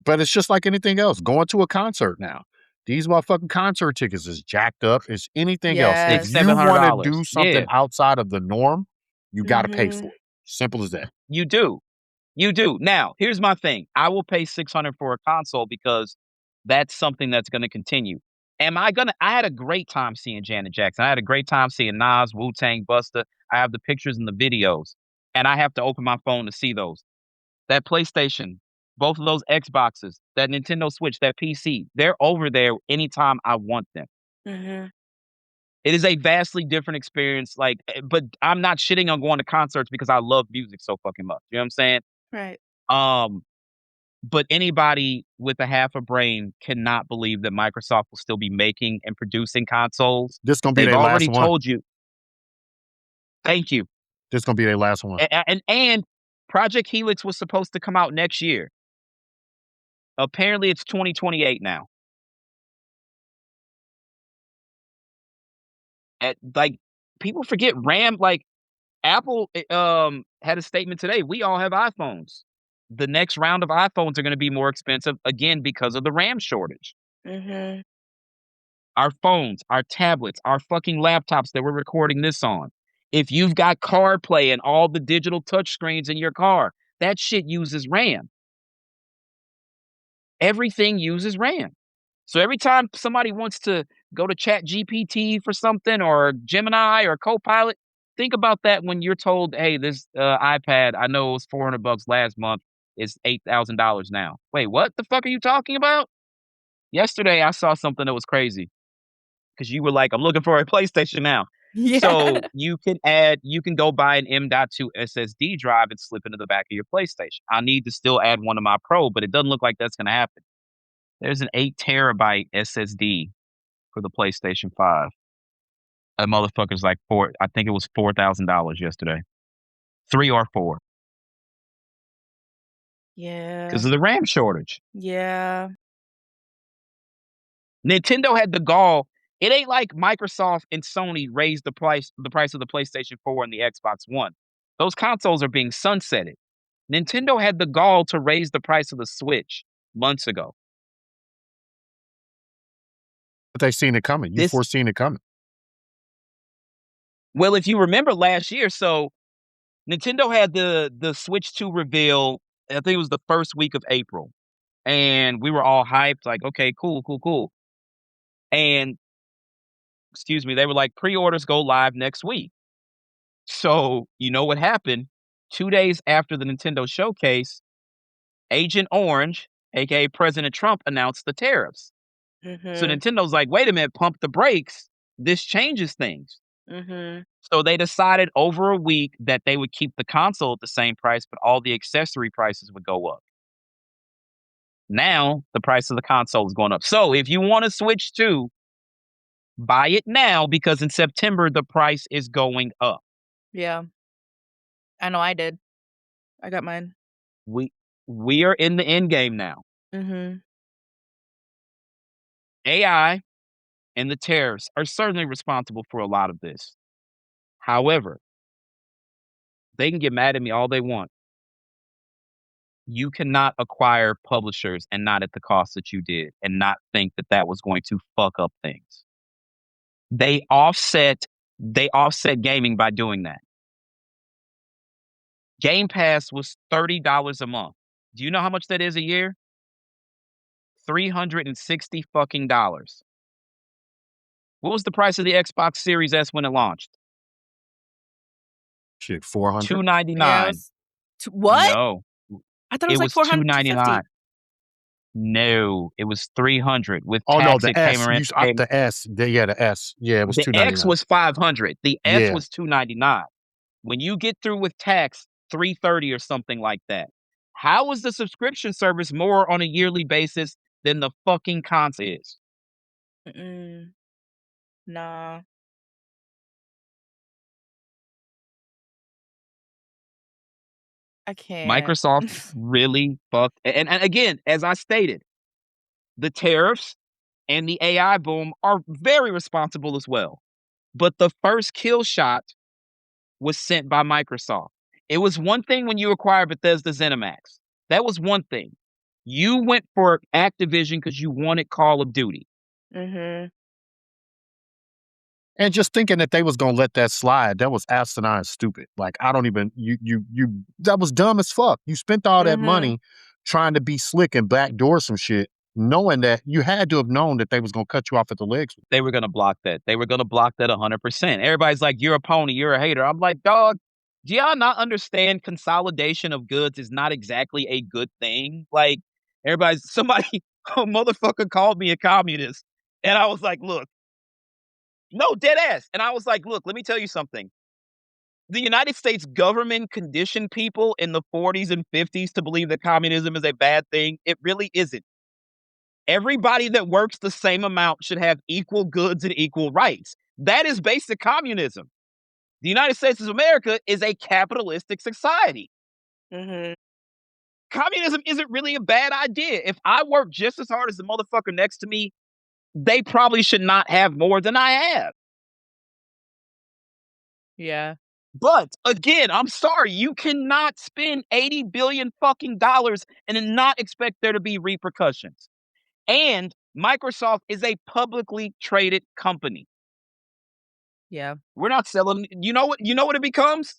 But it's just like anything else. Going to a concert now. These motherfucking concert tickets is jacked up. It's anything else. If you want to do something outside of the norm, you got to pay for it. Simple as that. You do. Now, here's my thing. I will pay $600 for a console because that's something that's going to continue. I had a great time seeing Janet Jackson. I had a great time seeing Nas, Wu-Tang, Busta. I have the pictures and the videos, and I have to open my phone to see those. That PlayStation, both of those Xboxes, that Nintendo Switch, that PC, they're over there anytime I want them. Mm-hmm. It is a vastly different experience. But I'm not shitting on going to concerts because I love music so fucking much. You know what I'm saying? Right. But anybody with a half a brain cannot believe that Microsoft will still be making and producing consoles. This gonna be their last one. They've already told you. Thank you. This gonna be their last one. And Project Helix was supposed to come out next year. Apparently, it's 2028 now. Like, people forget RAM. Like, Apple had a statement today. We all have iPhones. The next round of iPhones are going to be more expensive again because of the RAM shortage. Mm-hmm. Our phones, our tablets, our fucking laptops that we're recording this on. If you've got CarPlay and all the digital touchscreens in your car, that shit uses RAM. Everything uses RAM. So every time somebody wants to go to Chat GPT for something or Gemini or Copilot, think about that when you're told, hey, this iPad, I know it was $400 last month. It's $8,000 now. Wait, what the fuck are you talking about? Yesterday, I saw something that was crazy because you were like, I'm looking for a PlayStation now. Yeah. So you can go buy an M.2 SSD drive and slip into the back of your PlayStation. I need to still add one to my Pro, but it doesn't look like that's going to happen. There's an 8 terabyte SSD for the PlayStation 5. That motherfucker's like I think it was $4,000 yesterday. 3 or 4 Yeah. because of the RAM shortage. Yeah. Nintendo had the gall. It ain't like Microsoft and Sony raised the price of the PlayStation 4 and the Xbox One. Those consoles are being sunsetted. Nintendo had the gall to raise the price of the Switch months ago. But they seen it coming. You foreseen it coming. Well, if you remember last year, so Nintendo had the Switch 2 reveal, I think it was the first week of April. And we were all hyped, like, okay, cool. And, excuse me, they were like, pre-orders go live next week. So, you know what happened? 2 days after the Nintendo showcase, Agent Orange, aka President Trump, announced the tariffs. So Mm-hmm. Nintendo's like, wait a minute, pump the brakes. This changes things. Mm-hmm. So they decided over a week that they would keep the console at the same price, but all the accessory prices would go up. Now, the price of the console is going up. So if you want to Switch 2, buy it now because in September, the price is going up. Yeah. I know I did. I got mine. We are in the end game now. Mm-hmm. AI and the tariffs are certainly responsible for a lot of this. However, they can get mad at me all they want. You cannot acquire publishers and not at the cost that you did and not think that that was going to fuck up things. They offset gaming by doing that. Game Pass was $30 a month. Do you know how much that is a year? $360 fucking dollars. What was the price of the Xbox Series S when it launched? Shit, 400. $299. Yeah, what? No, I thought it was like 400, $299. No, it was 300 with Oh no, tax. the It S. came in. The S. The S. Yeah, it was The X $299. was 500. The S Yeah. was 299. When you get through with tax, 330 or something like that. How is the subscription service more on a yearly basis than the fucking console is? Mm-mm. Nah. I can't. Microsoft really fucked. And again, as I stated, the tariffs and the AI boom are very responsible as well. But the first kill shot was sent by Microsoft. It was one thing when you acquired Bethesda ZeniMax. That was one thing. You went for Activision because you wanted Call of Duty. Mm-hmm. And just thinking that they was gonna let that slide, that was asinine stupid. Like I don't even you that was dumb as fuck. You spent all that Mhm. money trying to be slick and backdoor some shit, knowing that you had to have known that they was gonna cut you off at the legs. They were going to block that. They were going to block that 100%. Everybody's like, you're a pony, you're a hater. I'm like, dog, do y'all not understand consolidation of goods is not exactly a good thing? Like, somebody, a motherfucker called me a communist. And I was like, look, no, dead ass. And I was like, look, let me tell you something. The United States government conditioned people in the 40s and 50s to believe that communism is a bad thing. It really isn't. Everybody that works the same amount should have equal goods and equal rights. That is basic communism. The United States of America is a capitalistic society. Mhm. Communism isn't really a bad idea. If I work just as hard as the motherfucker next to me, they probably should not have more than I have. Yeah. But again, I'm sorry, you cannot spend 80 billion fucking dollars and then not expect there to be repercussions. And Microsoft is a publicly traded company. Yeah. We're not selling. You know what it becomes?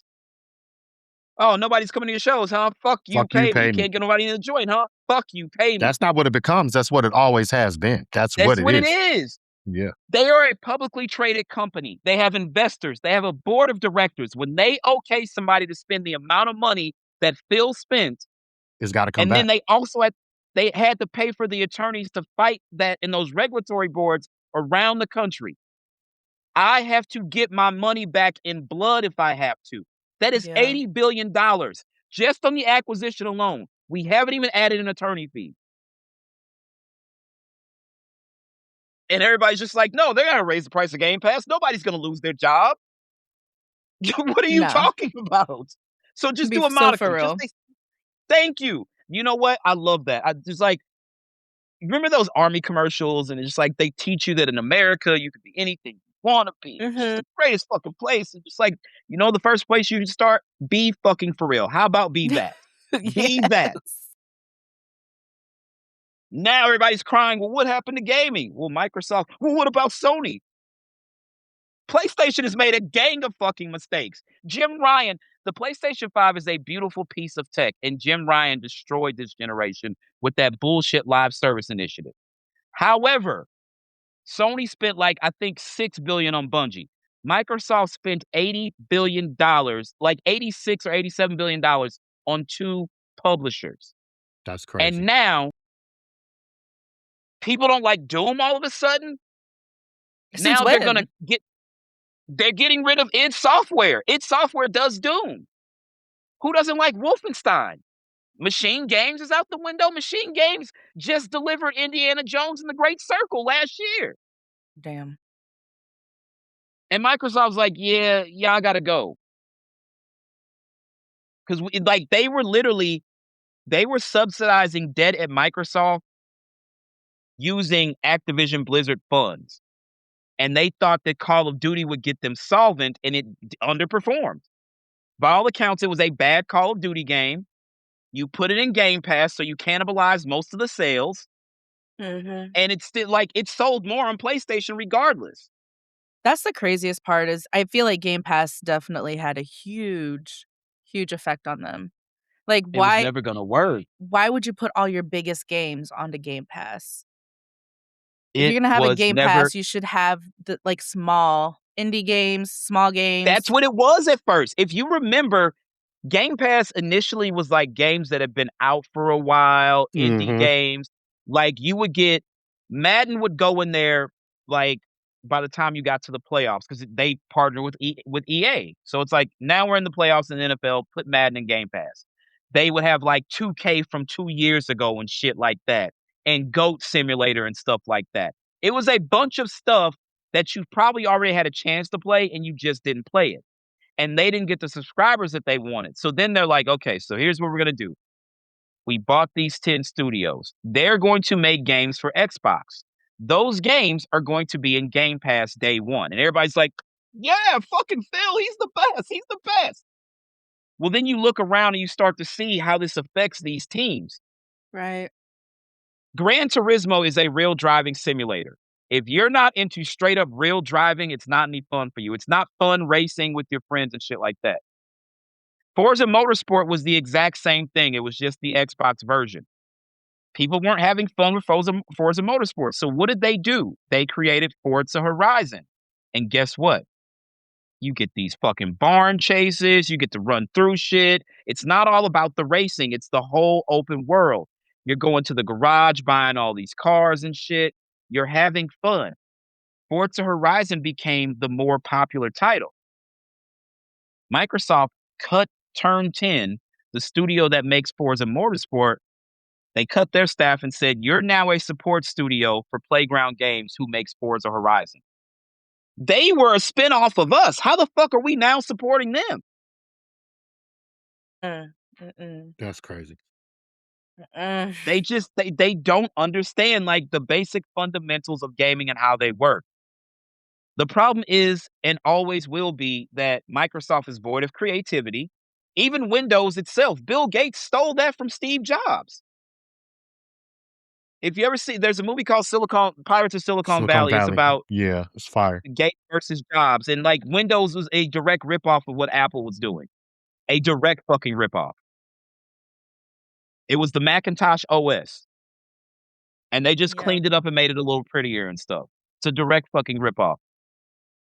Oh, nobody's coming to your shows, huh? Fuck you, Fuck you, pay me. pay me. Can't get nobody in the joint, huh? Fuck you, pay me. That's not what it becomes. That's what it always has been. That's That's what it what it is. is. Yeah. They are a publicly traded company. They have investors. They have a board of directors. When they okay somebody to spend the amount of money that Phil spent, It's got to come and then back. they had to pay for the attorneys to fight that in those regulatory boards around the country. I have to get my money back in blood if I have to. That is Yeah. $80 billion just on the acquisition alone. We haven't even added an attorney fee. And everybody's just like, no, they're going to raise the price of Game Pass. Nobody's going to lose their job. What are you No. talking about? So just Be do a so for modicum. Just real. say, thank you. You know what? I love that. I just like, remember those army commercials? And it's just like, they teach you that in America, you can be anything you want to be. It's just Mhm. the greatest fucking place. It's just like, the first place you can start? Be fucking for real. How about be that? Be that. Yes. Now everybody's crying, well, what happened to gaming? Well, Microsoft. Well, what about Sony? PlayStation has made a gang of fucking mistakes. Jim Ryan, the PlayStation 5 is a beautiful piece of tech, and Jim Ryan destroyed this generation with that bullshit live service initiative. However, Sony spent like I think $6 billion on Bungie. Microsoft spent $80 billion, like 86 or $87 billion on two publishers. That's And crazy. now people don't like Doom all of a sudden. Since Now when? they're getting rid of id Software. id Software does Doom. Who doesn't like Wolfenstein? Machine Games is out the window. Machine Games just delivered Indiana Jones and the Great Circle last year. Damn. And Microsoft's like, yeah, y'all gotta go. Because like they were subsidizing debt at Microsoft using Activision Blizzard funds. And they thought that Call of Duty would get them solvent, and it underperformed. By all accounts, it was a bad Call of Duty game. You put it in Game Pass, so you cannibalize most of the sales, Mhm. and it's still like it sold more on PlayStation regardless. That's the craziest part is I feel like Game Pass definitely had a huge, huge effect on them. Like, It was never gonna work. why would you put all your biggest games onto Game Pass? If It you're gonna have a was Game never. Pass, you should have the, like, small indie games, small That's games. what it was at first. If you remember, Game Pass initially was like games that have been out for a while, indie Mm-hmm. games. Like you would get Madden would go in there like by the time you got to the playoffs because they partner with with EA. So it's like now we're in the playoffs in the NFL, put Madden in Game Pass. They would have like 2K from 2 years ago and shit like that, and Goat Simulator and stuff like that. It was a bunch of stuff that you probably already had a chance to play and you just didn't play it, and they didn't get the subscribers that they wanted. So then they're like, okay, so here's what we're going to do. We bought these 10 studios. They're going to make games for Xbox. Those games are going to be in Game Pass day one. And everybody's like, yeah, fucking Phil, he's the best. He's the best. Well, then you look around and you start to see how this affects these teams. Right. Gran Turismo is a real driving simulator. If you're not into straight up real driving, it's not any fun for you. It's not fun racing with your friends and shit like that. Forza Motorsport was the exact same thing. It was just the Xbox version. People weren't having fun with Forza Motorsport. So what did they do? They created Forza Horizon. And guess what? You get these fucking barn chases. You get to run through shit. It's not all about the racing. It's the whole open world. You're going to the garage, buying all these cars and shit. You're having fun. Forza Horizon became the more popular title. Microsoft cut Turn 10, the studio that makes Forza Motorsport. They cut their staff and said, you're now a support studio for Playground Games, who makes Forza Horizon. They were a spinoff of us. How the fuck are we now supporting them? Mm-mm. That's crazy. Mm. They don't understand like the basic fundamentals of gaming and how they work. The problem is and always will be that Microsoft is void of creativity. Even Windows itself, Bill Gates stole that from Steve Jobs. If you ever see, there's a movie called Silicon Pirates of Silicon Silicon Valley. It's Valley. about Yeah, it's fire. Gates versus Jobs, and like Windows was a direct ripoff of what Apple was doing. A direct fucking ripoff. It was the Macintosh OS, and they just Yeah. cleaned it up and made it a little prettier and stuff. It's a direct fucking ripoff.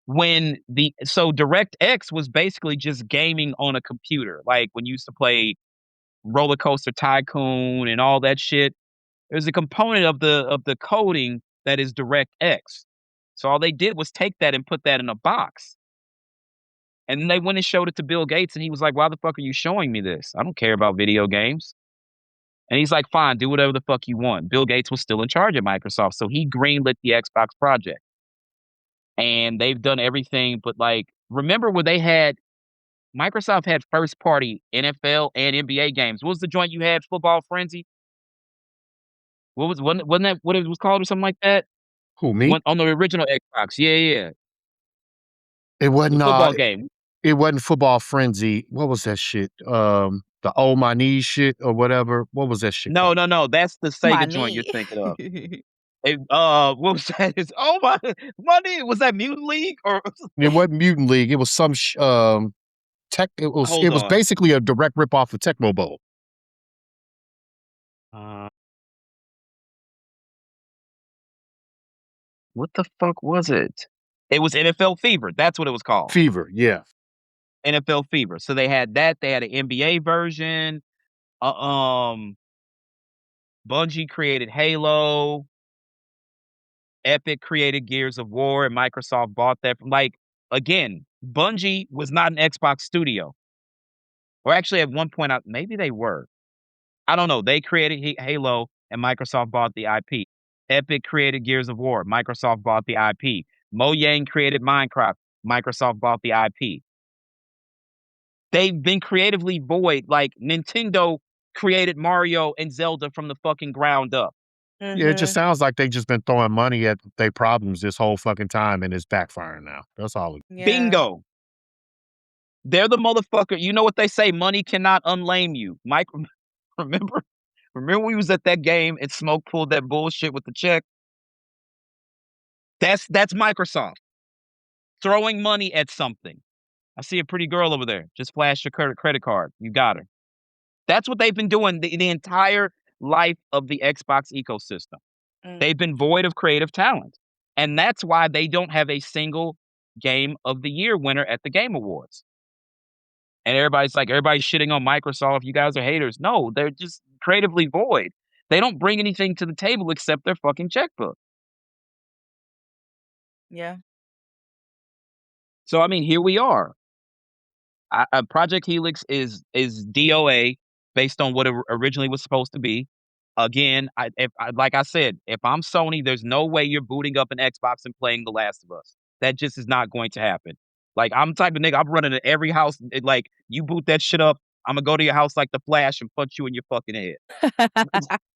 When the so DirectX was basically just gaming on a computer, like when you used to play Roller Coaster Tycoon and all that shit. There's a component of the coding that is DirectX. So all they did was take that and put that in a box. And then they went and showed it to Bill Gates, and he was like, "Why the fuck are you showing me this? I don't care about video games." And he's like, "Fine, do whatever the fuck you want." Bill Gates was still in charge at Microsoft, so he greenlit the Xbox project. And they've done everything but like remember when they had Microsoft had first party NFL and NBA games. What was the joint you had? Football Frenzy? Wasn't that what it was called or something like that? Who, me? When on the original Xbox. Yeah, yeah, yeah. It The wasn't football game. it wasn't Football Frenzy. What was that shit? The Oh My Knees shit or whatever. What was that shit No, called? no, no, that's the My Sega joint you're knee. thinking of. It, what was that? It's oh my knee. Was that Mutant League or It wasn't Mutant League. It was some tech. It hold was on. basically a direct ripoff of Tecmo Bowl. Uh, what the fuck was it? It was NFL Fever. That's what it was called. Fever. Yeah. NFL Fever. So they had that. They had an NBA version. Uh, um, Bungie created Halo. Epic created Gears of War, and Microsoft bought that from like again. Bungie was not an Xbox studio, or actually at one point, maybe they were. I don't know. They created Halo, and Microsoft bought the IP. Epic created Gears of War. Microsoft bought the IP. Mojang created Minecraft. Microsoft bought the IP. They've been creatively void. Like Nintendo created Mario and Zelda from the fucking ground up. Yeah, it just Mhm. sounds like they just been throwing money at their problems this whole fucking time and it's backfiring now. That's all. Yeah. Bingo. They're the motherfucker. You know what they say? Money cannot unlame you. Mike, remember? Remember we was at that game and Smoke pulled that bullshit with the check? That's Microsoft throwing money at something. I see a pretty girl over there. Just flash your credit card. You got her. That's what they've been doing the entire life of the Xbox ecosystem. Mm. They've been void of creative talent. And that's why they don't have a single game of the year winner at the Game Awards. And everybody's shitting on Microsoft. You guys are haters. No, they're just creatively void. They don't bring anything to the table except their fucking checkbook. Yeah. So I mean, here we are. Project Helix is DOA based on what it originally was supposed to be. Again, like I said, if I'm Sony, there's no way you're booting up an Xbox and playing The Last of Us. That just is not going to happen. Like I'm the type of nigga, I'm running to every house. Like you boot that shit up, I'm gonna go to your house like the Flash and punch you in your fucking head.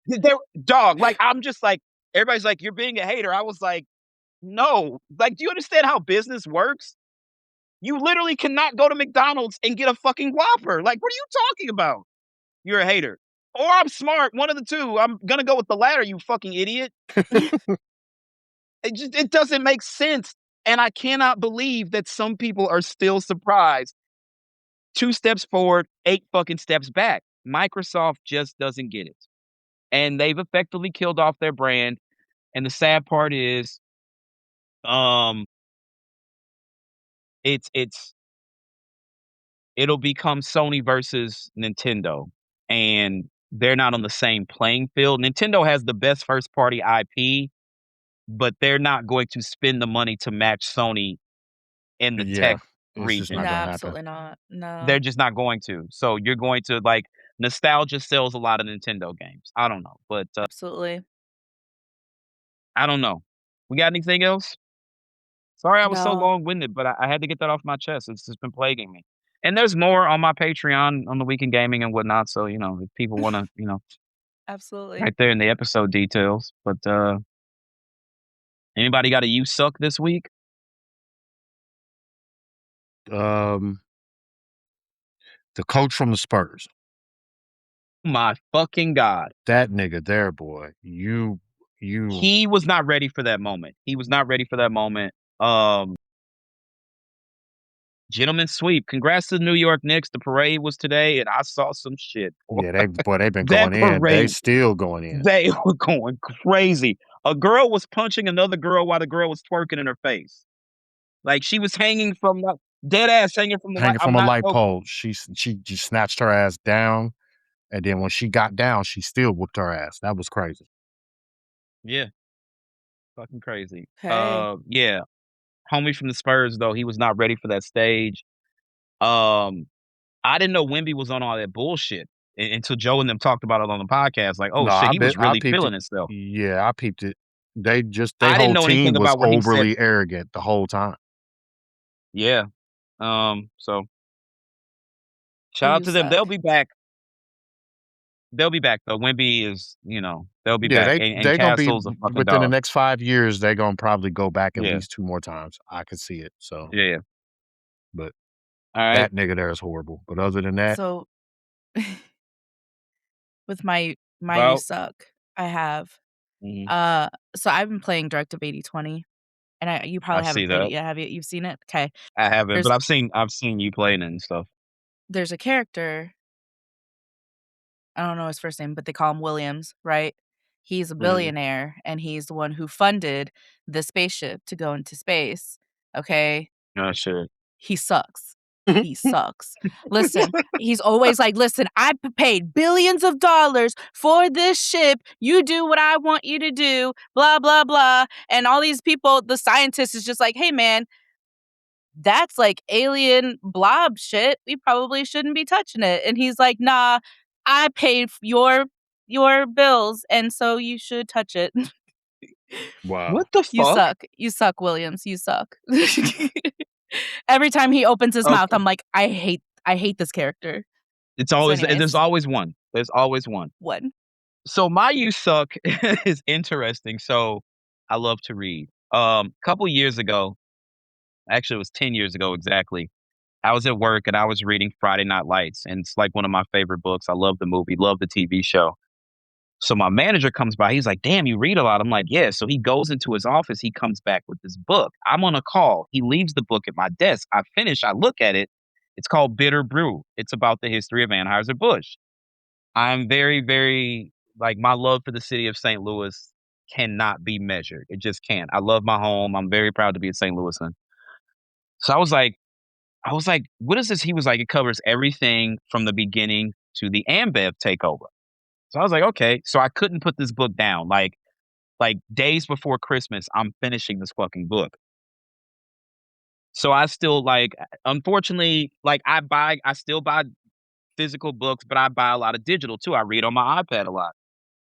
There, dog. Like I'm just like everybody's like you're being a hater. I was like, no. Like, do you understand how business works? You literally cannot go to McDonald's and get a fucking Whopper. Like, what are you talking about? You're a hater. Or I'm smart, one of the two. I'm gonna go with the latter, you fucking idiot. It doesn't make sense. And I cannot believe that some people are still surprised. 2 steps forward, 8 fucking steps back. Microsoft just doesn't get it. And they've effectively killed off their brand. And the sad part is, um, it's it'll become Sony versus Nintendo, and they're not on the same playing field. Nintendo has the best first party IP, but they're not going to spend the money to match Sony in the Yeah. tech It's just not No, region. gonna happen. absolutely not. No. They're just not going to. So you're going to like nostalgia sells a lot of Nintendo games. I don't know, but Absolutely. I don't know. We got anything else? Sorry, I was so No. long winded, but I had to get that off my chest. It's just been plaguing me. And there's more on my Patreon on the Weekend Gaming and whatnot. So, if people want to, Absolutely. right there in the episode details. But anybody got a you suck this week? The coach from the Spurs. My fucking God. That nigga there, boy. You He was not ready for that moment. He was not ready for that moment. Gentleman sweep. Congrats to the New York Knicks. The parade was today, and I saw some shit. Yeah, they've been That going in. They parade, still going in. they were going crazy. A girl was punching another girl while the girl was twerking in her face. Like she was hanging from dead ass hanging from the light. Hanging from a light pole. She just snatched her ass down, and then when she got down, she still whooped her ass. That was crazy. Yeah, fucking crazy. Hey. Yeah, homie from the Spurs though, he was not ready for that stage. I didn't know Wemby was on all that bullshit until Joe and them talked about it on the podcast. Like, oh No, shit, he was I really peeped feeling it. himself. Yeah, I peeped it. They I didn't whole know anything team was about what he said. overly arrogant the whole time. Yeah. So shout out You to them. suck. They'll be back. They'll be back though. Wemby is, they'll be Yeah, back. And they gonna be Castle's a fucking within the dog. next 5 years. They gonna probably go back at Yeah. least 2 more times. I could see it. So, Yeah. but All right. that nigga there is horrible. But other than that, So with my you Well, suck, I have mhm. so I've been playing Directive 8020, and you I probably see haven't played it that. yet, have you? You've seen it? Okay. I haven't, There's but I've seen you playing it and stuff. there's a character, I don't know his first name, but they call him Williams, right? He's a Mhm. billionaire, and he's the one who funded the spaceship to go into space, okay? Oh shit. He sucks. He sucks. Listen, he's always like, "Listen, I paid billions of dollars for this ship. You do what I want you to do, blah, blah, blah." And all these people, the scientist is just like, "Hey, man, that's like alien blob shit. We probably shouldn't be touching it." And he's like, "Nah, I paid your bills, and so you should touch it." wow. What the You fuck? suck. You suck, Williams. You suck. Every time he opens his mouth, Okay. I'm like, I hate this character. It's So always there's anyways, always one. There's always one. what? So my you suck is interesting. So I love to read. Couple years ago, actually it was 10 years ago exactly. I was at work and I was reading Friday Night Lights, and it's like one of my favorite books. I love the movie, love the TV show. So my manager comes by. He's like, "Damn, you read a lot." I'm like, "Yeah." So he goes into his office. He comes back with this book. I'm on a call. He leaves the book at my desk. I finish. I look at it. It's called Bitter Brew. It's about the history of Anheuser-Busch. I'm very, very like my love for the city of St. Louis cannot be measured. It just can't. I love my home. I'm very proud to be a St. Louisan. So I was like, what is this? He was like, it covers everything from the beginning to the Ambev takeover. So I was like, okay. So I couldn't put this book down. Like days before Christmas, I'm finishing this fucking book. So I still unfortunately, I still buy physical books, but I buy a lot of digital too. I read on my iPad a lot.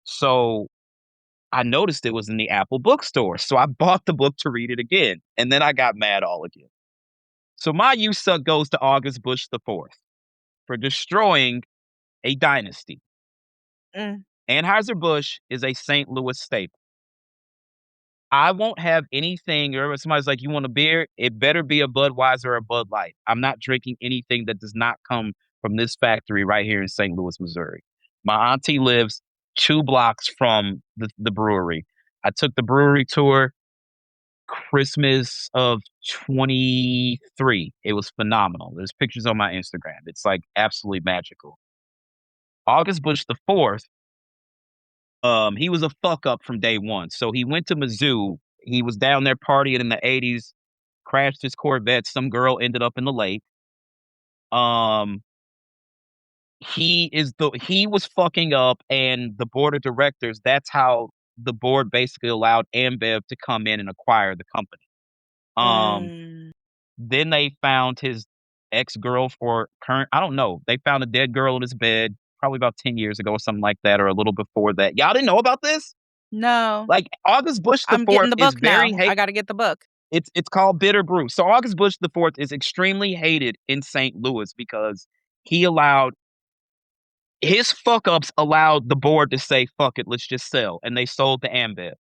So I noticed it was in the Apple bookstore. So I bought the book to read it again. And then I got mad all again. So my you suck goes to August Bush the Fourth for destroying a dynasty. Mm. Anheuser-Busch is a St. Louis staple. I won't have anything, or if somebody's like, you want a beer? It better be a Budweiser or a Bud Light. I'm not drinking anything that does not come from this factory right here in St. Louis, Missouri. My auntie lives 2 blocks from the brewery. I took the brewery tour Christmas of 23. It was phenomenal. There's pictures on my Instagram. It's like absolutely magical. August Bush the Fourth, he was a fuck up from day one. So he went to Mizzou. He was down there partying in the 80s, crashed his Corvette. Some girl ended up in the lake. Um, he was fucking up, and the board of directors, that's how the board basically allowed Ambev to come in and acquire the company. Mm. Then they found his ex-girl or current, I don't know. They found a dead girl in his bed probably about 10 years ago or something like that, or a little before that. Y'all didn't know about this? No. Like August Bush the I'm getting Fourth the is book very now. I gotta get the book. It's called bitter brew. So August Bush the Fourth is extremely hated in St. Louis because he allowed his fuck ups allowed the board to say fuck it, let's just sell, and they sold to Ambev.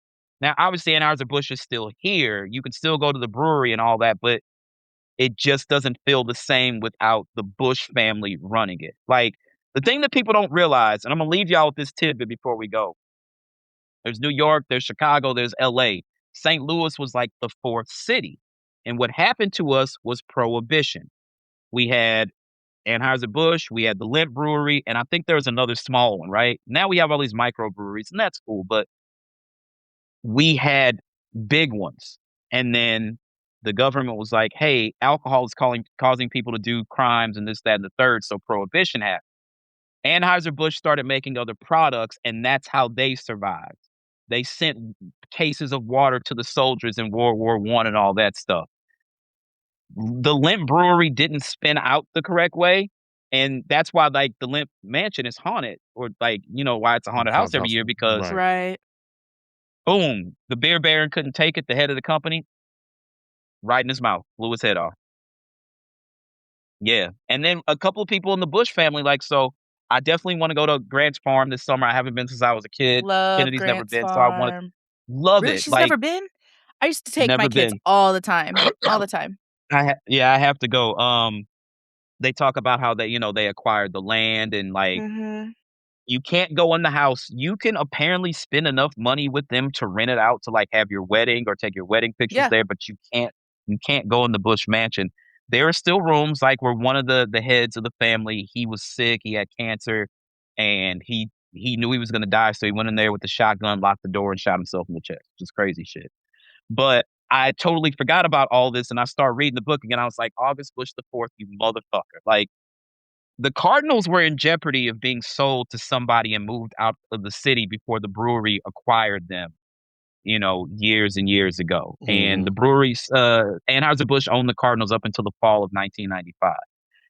Now, obviously, Anheuser-Busch is still here. You can still go to the brewery and all that, but it just doesn't feel the same without the Bush family running it. Like, the thing that people don't realize, and I'm gonna leave y'all with this tidbit before we go. There's New York, there's Chicago, there's LA. St. Louis was like the fourth city. And what happened to us was prohibition. We had Anheuser-Busch, we had the Lint Brewery, and I think there was another small one, right? Now we have all these microbreweries, and that's cool, but we had big ones. And then the government was like, hey, alcohol is causing people to do crimes and this, that, and the third, so prohibition happened. Anheuser-Busch started making other products, and that's how they survived. They sent cases of water to the soldiers in World War I and all that stuff. The Lint Brewery didn't spin out the correct way, and that's why, like, the Lint Mansion is haunted, or, like, why it's a haunted house every year, because Right. boom, the beer baron couldn't take it, the head of the company, right in his mouth, blew his head off. Yeah, and then a couple of people in the Bush family, like, so I definitely wanna go to Grant's Farm this summer. I haven't been since I was a kid. Love Kennedy's never Grant's been, so I wanna Farm. love Really? it, She's like, never been? I used to take my never kids been. all the time. All the time. Yeah, I have to go. They talk about how they acquired the land, and, like, Mhm. you can't go in the house. You can apparently spend enough money with them to rent it out to, like, have your wedding or take your wedding pictures Yeah. there, but you can't go in the Bush mansion. There are still rooms, like, where one of the heads of the family, he was sick, he had cancer, and he knew he was gonna die, so he went in there with the shotgun, locked the door, and shot himself in the chest. Just crazy shit. But I totally forgot about all this, and I started reading the book again. I was like, August Bush the Fourth, you motherfucker! Like, the Cardinals were in jeopardy of being sold to somebody and moved out of the city before the brewery acquired them, years and years ago. And the breweries, Anheuser-Busch owned the Cardinals up until the fall of 1995.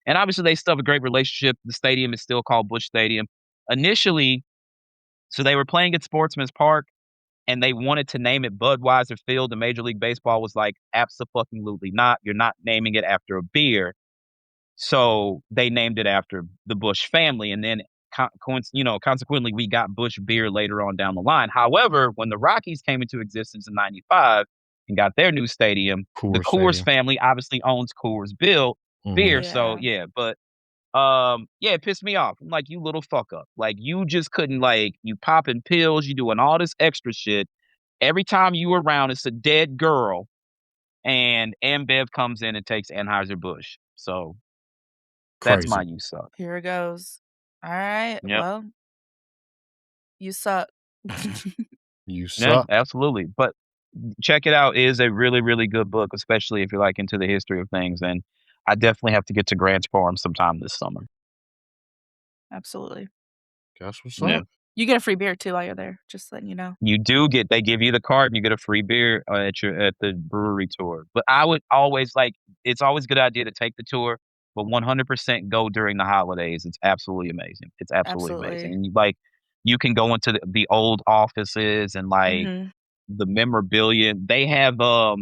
And obviously, they still have a great relationship. The stadium is still called Busch Stadium. Initially, so they were playing at Sportsman's Park, and they wanted to name it Budweiser Field. And Major League Baseball was like, absolutely not. You're not naming it after a beer. So they named it after the Bush family, and then consequently, we got Bush beer later on down the line. However, when the Rockies came into existence in '95 and got their new stadium, the Coors Coors Stadium. family obviously owns Coors beer. So Yeah. yeah, but yeah, it pissed me off. I'm like, you little fuck up. Like, you just couldn't, like, you popping pills, you doing all this extra shit. Every time you around, it's a dead girl, and Ambev comes in and takes Anheuser-Busch. So that's my Crazy. you suck. Here it goes. All right. Yep. Well, you suck. You Yeah, suck. absolutely. But check it out. It is a really, really good book, especially if you're, like, into the history of things. And I definitely have to get to Grant's Farm sometime this summer. Absolutely. That's what's Yeah. up. You get a free beer too while you're there. Just letting you know. They give you the card and you get a free beer at the brewery tour. But I would always, like, it's always a good idea to take the tour, but 100% go during the holidays. It's absolutely amazing. It's absolutely amazing. Absolutely. And you can go into the old offices and, like, Mhm. the memorabilia. They have a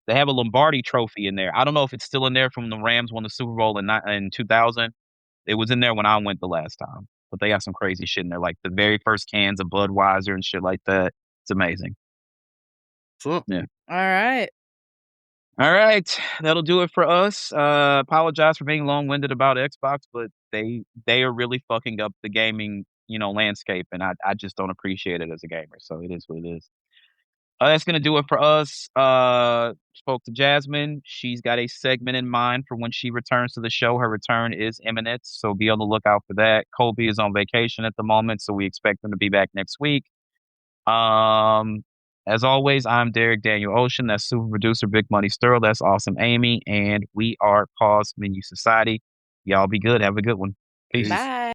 Lombardi trophy in there. I don't know if it's still in there from the Rams won the Super Bowl in 2000. It was in there when I went the last time. But they got some crazy shit in there, like the very first cans of Budweiser and shit like that. It's amazing. What's up? Yeah. All right. All right. That'll do it for us. Apologize for being long-winded about Xbox, but they are really fucking up the gaming, landscape, and I just don't appreciate it as a gamer. So it is what it is. That's gonna do it for us. Spoke to Jasmine. She's got a segment in mind for when she returns to the show. Her return is imminent, so be on the lookout for that. Colby is on vacation at the moment, so we expect him to be back next week. Um, as always, I'm Derrick Daniel Ocean. That's super producer Big Money Sterl. That's awesome Amy, and we are Pause Menu Society. Y'all be good. Have a good one. Peace. Peace. Bye.